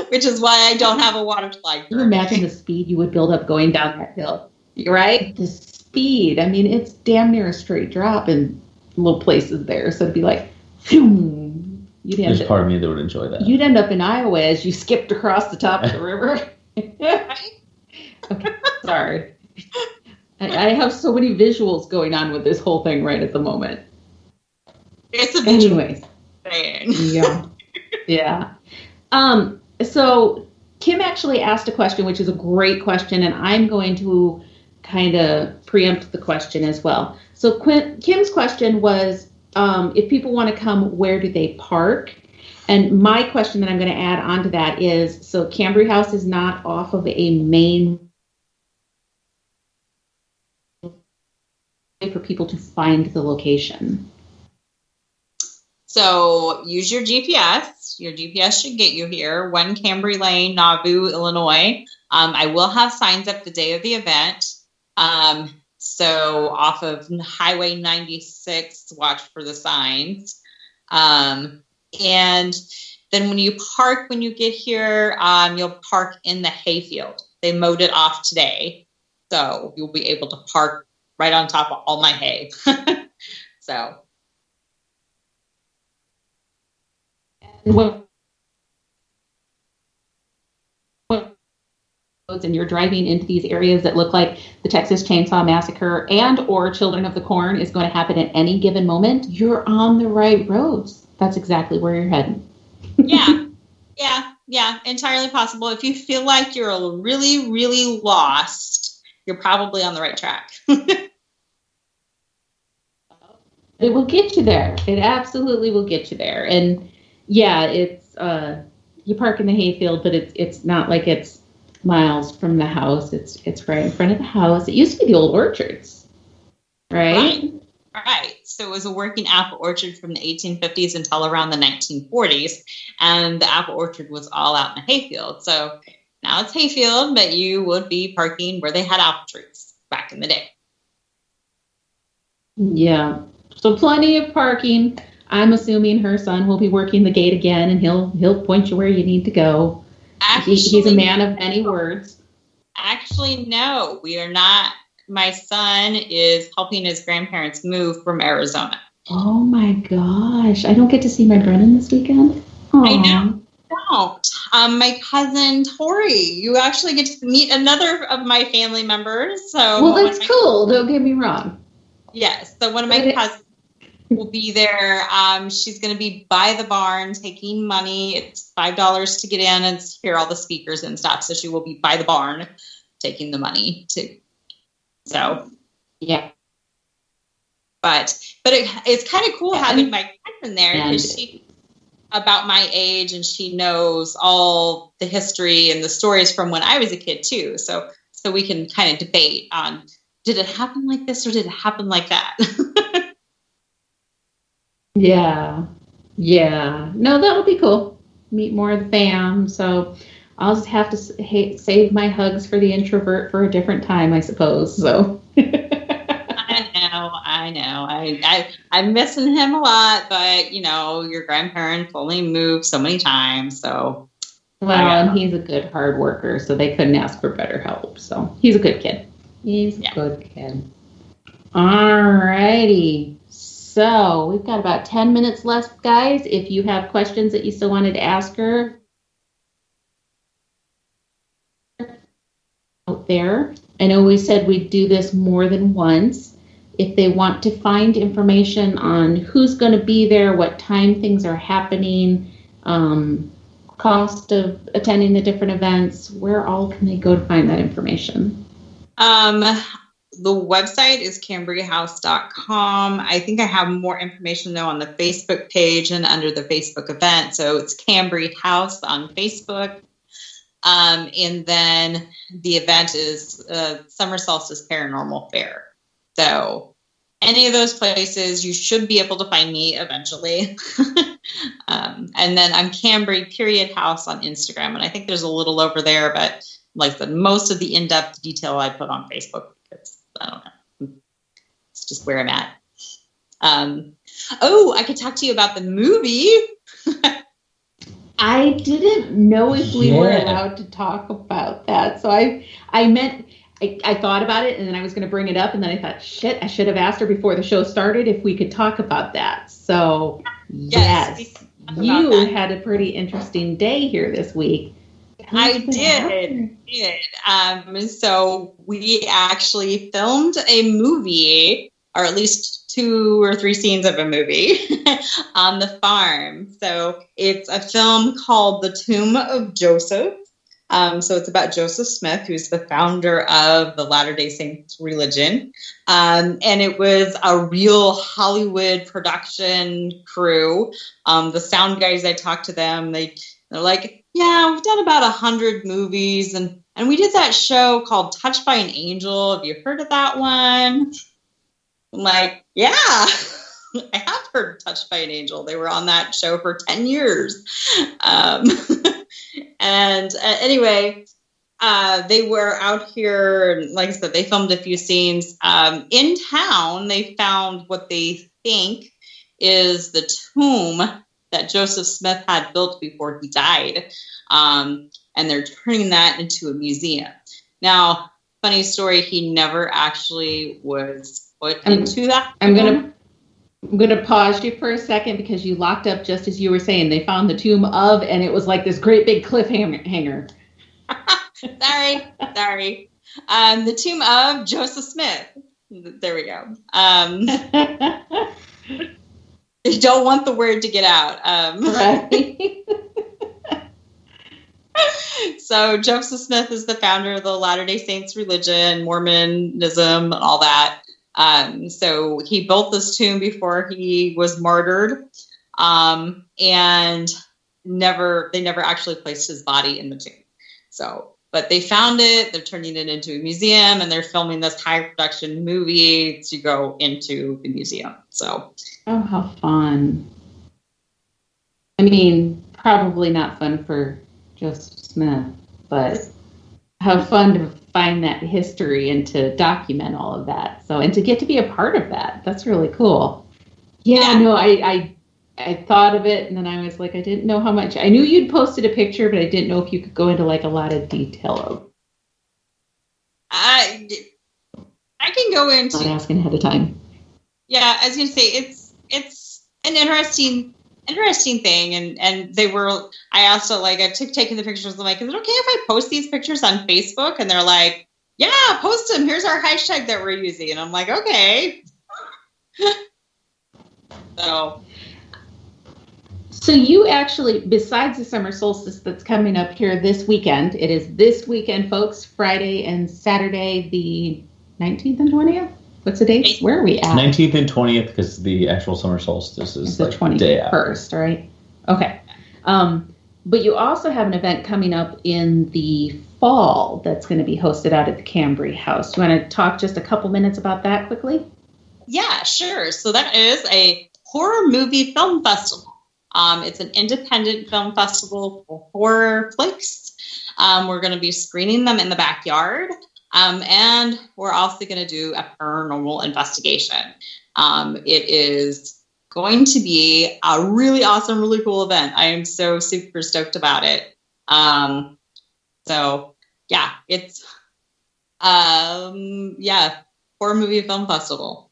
Which is why I don't have a water slide. Can you imagine the speed you would build up going down that hill? You're right. The speed. I mean, it's damn near a straight drop in little places there. So it'd be like, phew, there's part of me that would enjoy that. You'd end up in Iowa as you skipped across the top of the river. Okay, sorry. I have so many visuals going on with this whole thing right at the moment. It's a visual. Anyways. Yeah. So Kim actually asked a question, which is a great question, and I'm going to kind of preempt the question as well. So Kim's question was, if people want to come, where do they park? And my question that I'm going to add on to that is, so Cambry House is not off of a main for people to find the location. So use your GPS. Your GPS should get you here. 1 Cambry Lane, Nauvoo, Illinois. I will have signs up the day of the event. So off of Highway 96, watch for the signs. And then when you park, when you get here, you'll park in the hayfield. They mowed it off today. So you'll be able to park right on top of all my hay. So. And you're driving into these areas that look like the Texas Chainsaw Massacre and or Children of the Corn is going to happen at any given moment, you're on the right roads. That's exactly where you're heading. Yeah, entirely possible. If you feel like you're really, really lost, you're probably on the right track. It will get you there. It absolutely will get you there. And yeah, it's you park in the hayfield, but it's not like it's miles from the house. It's right in front of the house. It used to be the old orchards, right? Right. So it was a working apple orchard from the 1850s until around the 1940s, and the apple orchard was all out in the hayfield. So now it's hayfield, but you would be parking where they had apple trees back in the day. Yeah. So plenty of parking. I'm assuming her son will be working the gate again, and he'll point you where you need to go. Actually, he's a man of many words. Actually, no, we are not. My son is helping his grandparents move from Arizona. Oh my gosh. I don't get to see my Brennan this weekend. Aww. I know. Don't. My cousin Tori, you actually get to meet another of my family members. So well, that's cool. Don't get me wrong. Yes. So one of my cousins will be there. She's going to be by the barn taking money. It's $5 to get in and hear all the speakers and stuff. So she will be by the barn taking the money too. So yeah. But it's kind of cool having my cousin there because she's about my age and she knows all the history and the stories from when I was a kid too. So we can kind of debate on, did it happen like this or did it happen like that? Yeah. Yeah. No, that'll be cool. Meet more of the fam. So I'll just have to save my hugs for the introvert for a different time, I suppose. So. I know. I'm missing him a lot, but your grandparents only moved so many times, so. Well, and he's a good hard worker, so they couldn't ask for better help. So he's a good kid. He's a good kid. All righty. So we've got about 10 minutes left, guys. If you have questions that you still wanted to ask her out there, I know we said we'd do this more than once. If they want to find information on who's going to be there, what time things are happening, cost of attending the different events, where all can they go to find that information? The website is CambryHouse.com. I think I have more information, though, on the Facebook page and under the Facebook event. So it's Cambry House on Facebook. And then the event is Summer Solstice Paranormal Fair. So any of those places, you should be able to find me eventually. And then I'm Cambry_House on Instagram. And I think there's a little over there, but like the most of the in-depth detail I put on Facebook. I don't know. It's just where I'm at. I could talk to you about the movie. I didn't know if we were allowed to talk about that. So I thought about it, and then I was going to bring it up, and then I thought, shit, I should have asked her before the show started if we could talk about that. So, yes, you had a pretty interesting day here this week. I did. So we actually filmed a movie, or at least 2 or 3 scenes of a movie on the farm. So it's a film called The Tomb of Joseph. So it's about Joseph Smith, who's the founder of the Latter-day Saints religion. And it was a real Hollywood production crew. The sound guys, I talked to them, they're like, yeah, we've done about 100 movies, and we did that show called Touched by an Angel. Have you heard of that one? I'm like, yeah, I have heard of Touched by an Angel. They were on that show for 10 years. Anyway, they were out here, and like I said, they filmed a few scenes. In town, they found what they think is the tomb that Joseph Smith had built before he died. And they're turning that into a museum. Now, funny story, he never actually was put into that. I'm gonna pause you for a second because you locked up just as you were saying they found the tomb of, and it was like this great big cliffhanger. Sorry. The tomb of Joseph Smith. There we go. You don't want the word to get out. Right. So Joseph Smith is the founder of the Latter-day Saints religion, Mormonism, and all that. So he built this tomb before he was martyred, and they never actually placed his body in the tomb. So, but they found it. They're turning it into a museum, and they're filming this high production movie to go into the museum. So, oh, how fun! I mean, probably not fun for Joseph Smith, but how fun to find that history and to document all of that. So, and to get to be a part of that, that's really cool. Yeah. No, I thought of it, and then I was like, I didn't know how much. I knew you'd posted a picture, but I didn't know if you could go into like a lot of detail of. I can go into. Not asking ahead of time. Yeah, I was gonna say it's an interesting thing, and they were. I also I took taking the pictures. I'm like, is it okay if I post these pictures on Facebook? And they're like, yeah, post them. Here's our hashtag that we're using, and I'm like, okay. So you actually, besides the summer solstice that's coming up here this weekend, it is this weekend, folks, Friday and Saturday, the 19th and 20th? What's the date? Where are we at? 19th and 20th, because the actual summer solstice is the 21st, right? Okay. But you also have an event coming up in the fall that's going to be hosted out at the Cambry House. Do you want to talk just a couple minutes about that quickly? Yeah, sure. So that is a horror movie film festival. It's an independent film festival for horror flicks. We're going to be screening them in the backyard. And we're also going to do a paranormal investigation. It is going to be a really awesome, really cool event. I am so super stoked about it. So yeah, it's horror movie film festival.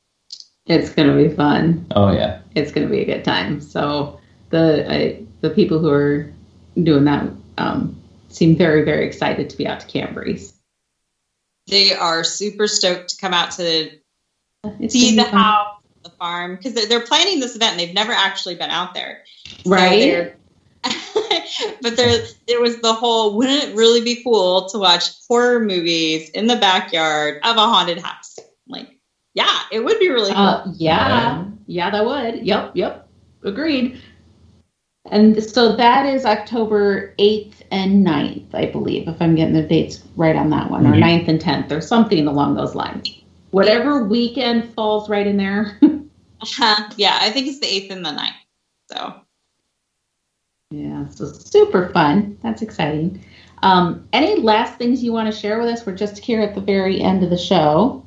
It's going to be fun. Oh yeah, it's going to be a good time. So the people who are doing that seem very, very excited to be out to Cambry's. They are super stoked to come out to see the house, the farm, because they're planning this event and they've never actually been out there. Right. But there was the whole, wouldn't it really be cool to watch horror movies in the backyard of a haunted house? Like, yeah, it would be really cool. Yeah, that would. Yep. Agreed. And so that is October 8th and 9th, I believe, if I'm getting the dates right on that one, or 9th and 10th, or something along those lines. Whatever weekend falls right in there. Yeah, I think it's the 8th and the 9th. So. Yeah, so super fun. That's exciting. Any last things you want to share with us? We're just here at the very end of the show.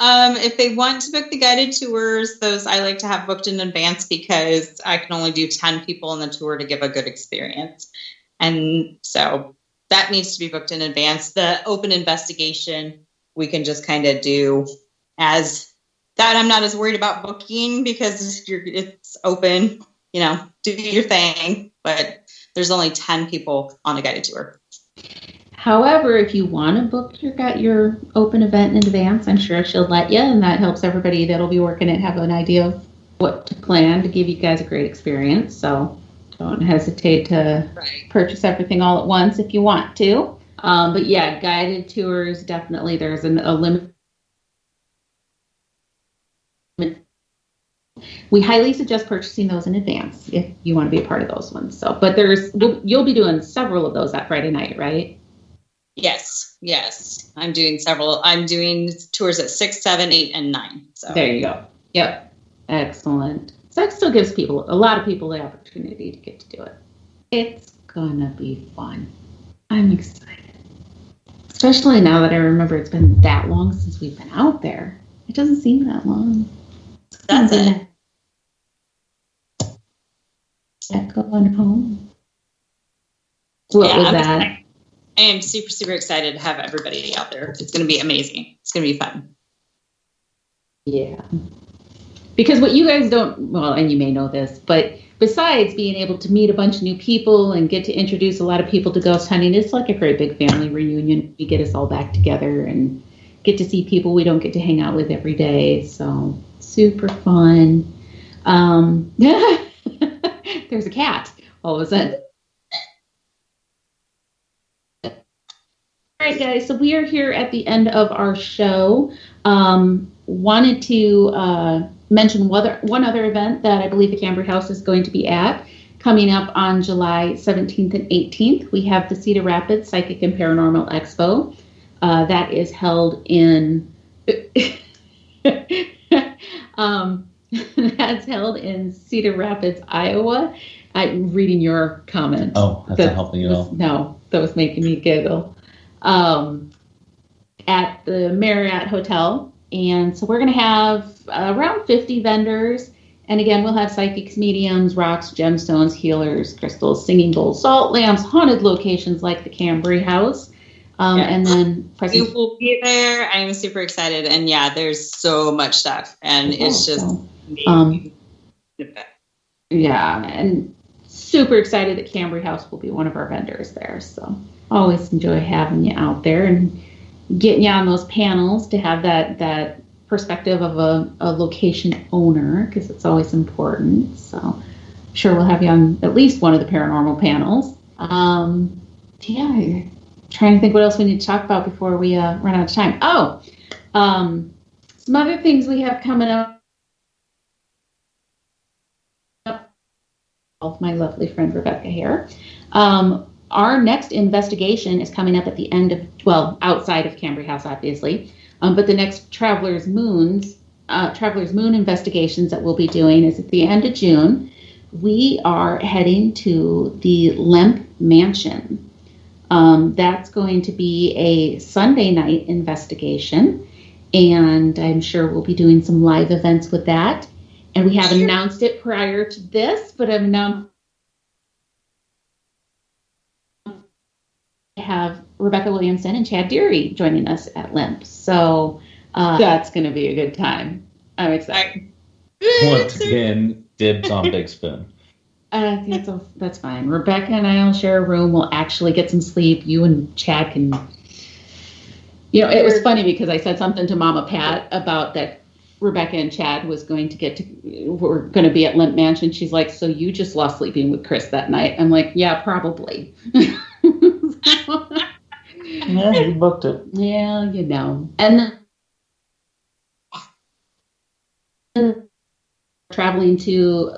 If they want to book the guided tours, those I like to have booked in advance because I can only do 10 people in the tour to give a good experience. And so that needs to be booked in advance. The open investigation, we can just kind of do as that. I'm not as worried about booking because it's open, do your thing, but there's only 10 people on a guided tour. However, if you want to book your open event in advance, I'm sure she'll let you, and that helps everybody that'll be working it have an idea of what to plan to give you guys a great experience. So don't hesitate to purchase everything all at once if you want to. But yeah, guided tours, definitely there's a limit. We highly suggest purchasing those in advance if you want to be a part of those ones. So, but you'll be doing several of those that Friday night, right? Yes. I'm doing several. I'm doing tours at 6, 7, 8, and 9. So there you go. Yep. Excellent. So that still gives a lot of people the opportunity to get to do it. It's gonna be fun. I'm excited. Especially now that I remember it's been that long since we've been out there. It doesn't seem that long. That's it. Going home. What was that? I am super, super excited to have everybody out there. It's going to be amazing. It's going to be fun. Yeah. Because what you guys don't, and you may know this, but besides being able to meet a bunch of new people and get to introduce a lot of people to ghost hunting, it's like a great big family reunion. We get us all back together and get to see people we don't get to hang out with every day. So super fun. There's a cat all of a sudden. All right, guys, so we are here at the end of our show. Wanted to mention one other event that I believe the Cambry House is going to be at coming up on July 17th and 18th. We have the Cedar Rapids Psychic and Paranormal Expo. That is held in that's held in Cedar Rapids, Iowa. I'm reading your comment. Oh, that's not helping you at all. No, that was making me giggle. At the Marriott Hotel. And so we're going to have around 50 vendors. And again, we'll have psychics, mediums, rocks, gemstones, healers, crystals, singing bowls, salt lamps, haunted locations like the Cambry House. And then you will be there. I am super excited. And yeah, there's so much stuff. And it's just yeah, and super excited that Cambry House will be one of our vendors there. So always enjoy having you out there and getting you on those panels to have that perspective of a location owner, because it's always important. So I'm sure we'll have you on at least one of the paranormal panels. Yeah, trying to think what else we need to talk about before we run out of time. Some other things we have coming up. My lovely friend Rebecca here. Our next investigation is coming up at the end of, outside of Cambry House, obviously, but the next Traveler's Moon investigations that we'll be doing is at the end of June. we are heading to the Lemp Mansion. That's going to be a Sunday night investigation, and I'm sure we'll be doing some live events with that. And we haven't announced it prior to this, but I've announced have Rebecca Williamson and Chad Deary joining us at Limp. So that's going to be a good time. I'm excited. Once again, dibs on Big Spoon. That's fine. Rebecca and I will share a room. We'll actually get some sleep. You and Chad can... it was funny because I said something to Mama Pat about that Rebecca and Chad were going to be at Limp Mansion. She's like, so you just lost sleeping with Chris that night? I'm like, yeah, probably. Yeah, you booked it. Yeah, And then traveling to...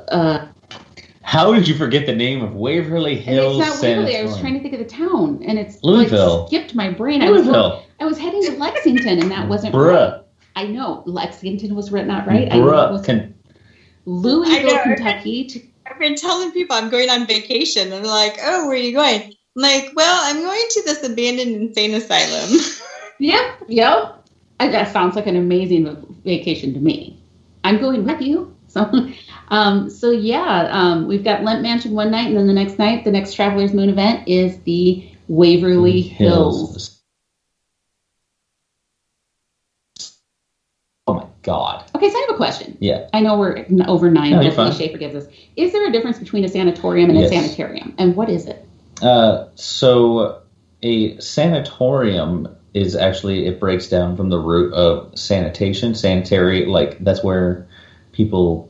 How did you forget the name of Waverly Hills? It's not Waverly. I was trying to think of the town, and it's Louisville. Skipped my brain. I was heading to Lexington, and that wasn't right. I know Lexington was not right. Louisville, Kentucky. I've been telling people I'm going on vacation, and they're like, "Oh, where are you going?" I'm like, "Well, I'm going to this abandoned insane asylum." Yep. That sounds like an amazing vacation to me. I'm going with you. So we've got Lemp Mansion one night, and then the next Traveler's Moon event is the Waverly Hills. Oh my God. Okay, so I have a question. Yeah. I know we're over 9. No, hopefully Shay forgives us. Is there a difference between a sanatorium and a sanitarium? And what is it? So a sanatorium is actually, it breaks down from the root of sanitation. Sanitary, that's where people,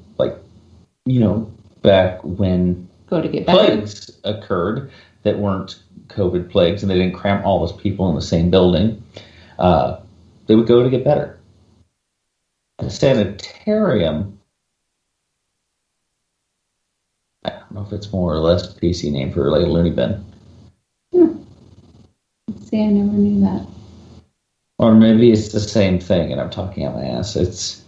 back when go to get better. Plagues occurred that weren't COVID plagues, and they didn't cram all those people in the same building, they would go to get better. A sanitarium, I don't know if it's more or less a PC name for a loony bin. See, I never knew that. Or maybe it's the same thing, and I'm talking out my ass. It's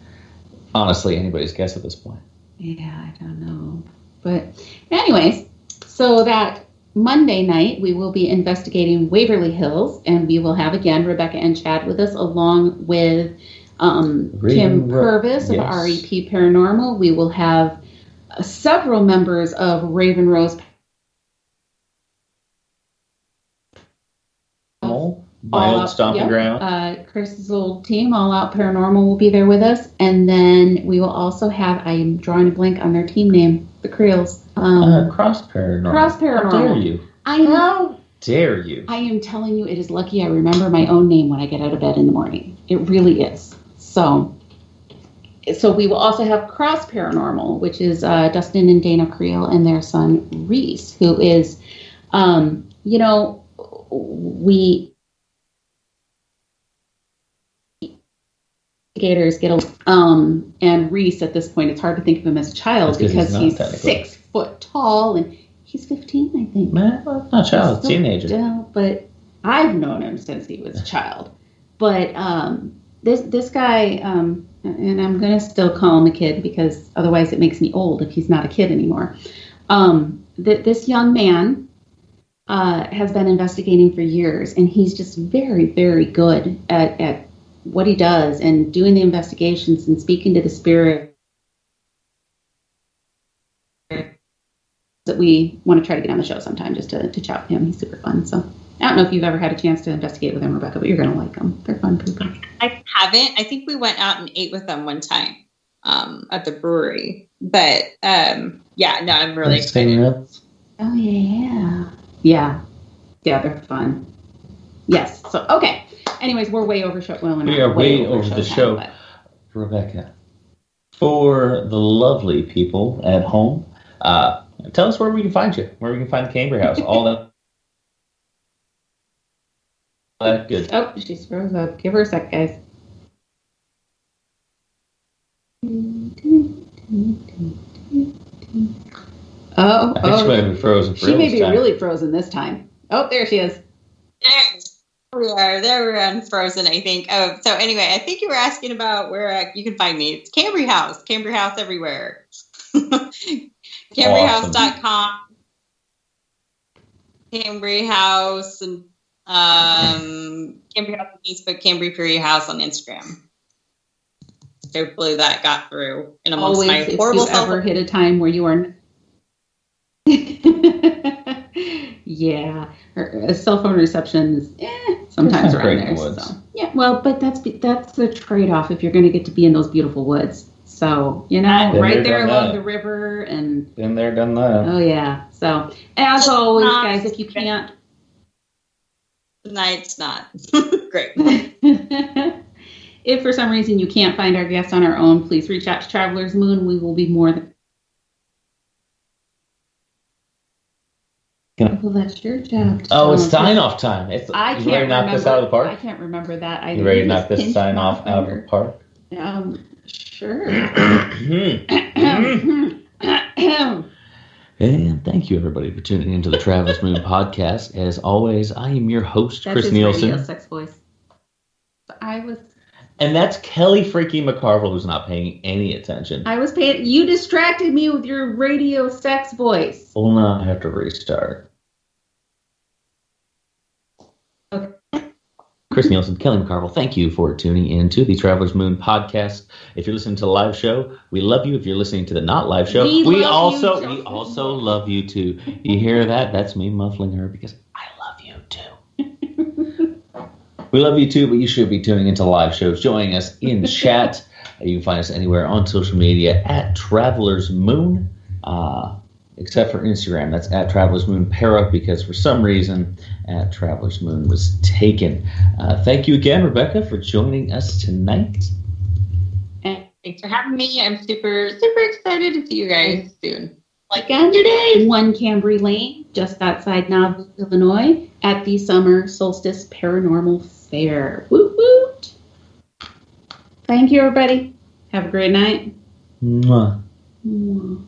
honestly anybody's guess at this point. Yeah, I don't know. But anyways, so that Monday night, we will be investigating Waverly Hills, and we will have, again, Rebecca and Chad with us, along with Kim Purvis of REP Paranormal. We will have several members of Raven Rose my old stomping ground. Chris's old team, All Out Paranormal, will be there with us. And then we will also have, I am drawing a blank on their team name, the Creels. Cross Paranormal. Cross Paranormal. How dare you? How dare you? I am telling you, it is lucky I remember my own name when I get out of bed in the morning. It really is. So we will also have Cross Paranormal, which is Dustin and Dana Creel and their son, Reese, who is, investigators get and Reese at this point, it's hard to think of him as a child because he's 6 foot tall and he's 15, I think. Well, not a child, teenager. But I've known him since he was a child. But this guy, and I'm going to still call him a kid because otherwise it makes me old if he's not a kid anymore. This young man has been investigating for years, and he's just very, very good at what he does and doing the investigations and speaking to the spirit that we want to try to get on the show sometime just to chat with him. He's super fun. So I don't know if you've ever had a chance to investigate with him, Rebecca, but you're going to like them. They're fun people. I haven't. I think we went out and ate with them one time at the brewery. But I'm really excited. Oh, yeah. Yeah, they're fun. Yes. So, okay. Anyways, we're way over show. Well, we are way over the show. Time, Rebecca, for the lovely people at home, tell us where we can find you, where we can find the Cambria House, all that good. Oh, she's froze up. Give her a sec, guys. I think she might be frozen. She may be really frozen this time. Oh, there she is. There we are. There we're unfrozen, I think. Oh, so anyway, I think you were asking about where you can find me. It's Cambria House. Cambria House everywhere. CambryHouse.com. Cambry House and Cambry House on Facebook, Cambry Prairie House on Instagram. Hopefully that got through. And amongst Always, my if horrible you ever hit a time where you are, yeah, cell phone reception is sometimes around there. Woods. So yeah, well, but that's the trade-off if you're going to get to be in those beautiful woods. So right there along the river and been there, done that. Oh yeah. So as always, guys, if you can't. Tonight's not great. If for some reason you can't find our guests on our own, please reach out to Traveler's Moon. We will be more than. Well, that's your job. It's sign-off time. You ready to knock this out of the park? I can't remember that. You ready to knock this sign-off out of the park? Sure. And thank you, everybody, for tuning into the Traveler's Moon podcast. As always, I am your host, That's Chris his Nielsen. Radio sex voice. And that's Kelly freaking McCarville, who's not paying any attention. I was paying. You distracted me with your radio sex voice. Well, now I have to restart. Okay. Chris Nielsen, Kelly McCarville, thank you for tuning in to the Traveler's Moon podcast. If you're listening to the live show, we love you. If you're listening to the not live show, we also love you too. You hear that? That's me muffling her because I love you too. We love you too, but you should be tuning into live shows, joining us in chat. You can find us anywhere on social media at Traveler's Moon, except for Instagram. That's at Traveler's Moon Para, because for some reason, at Traveler's Moon was taken. Thank you again, Rebecca, for joining us tonight. And thanks for having me. I'm super, super excited to see you guys soon. Like yesterday, 1 Cambry Lane, just outside Nauvoo, Illinois, at the Summer Solstice Paranormal Fair. Woot woot! Thank you, everybody. Have a great night. Mwah. Mwah.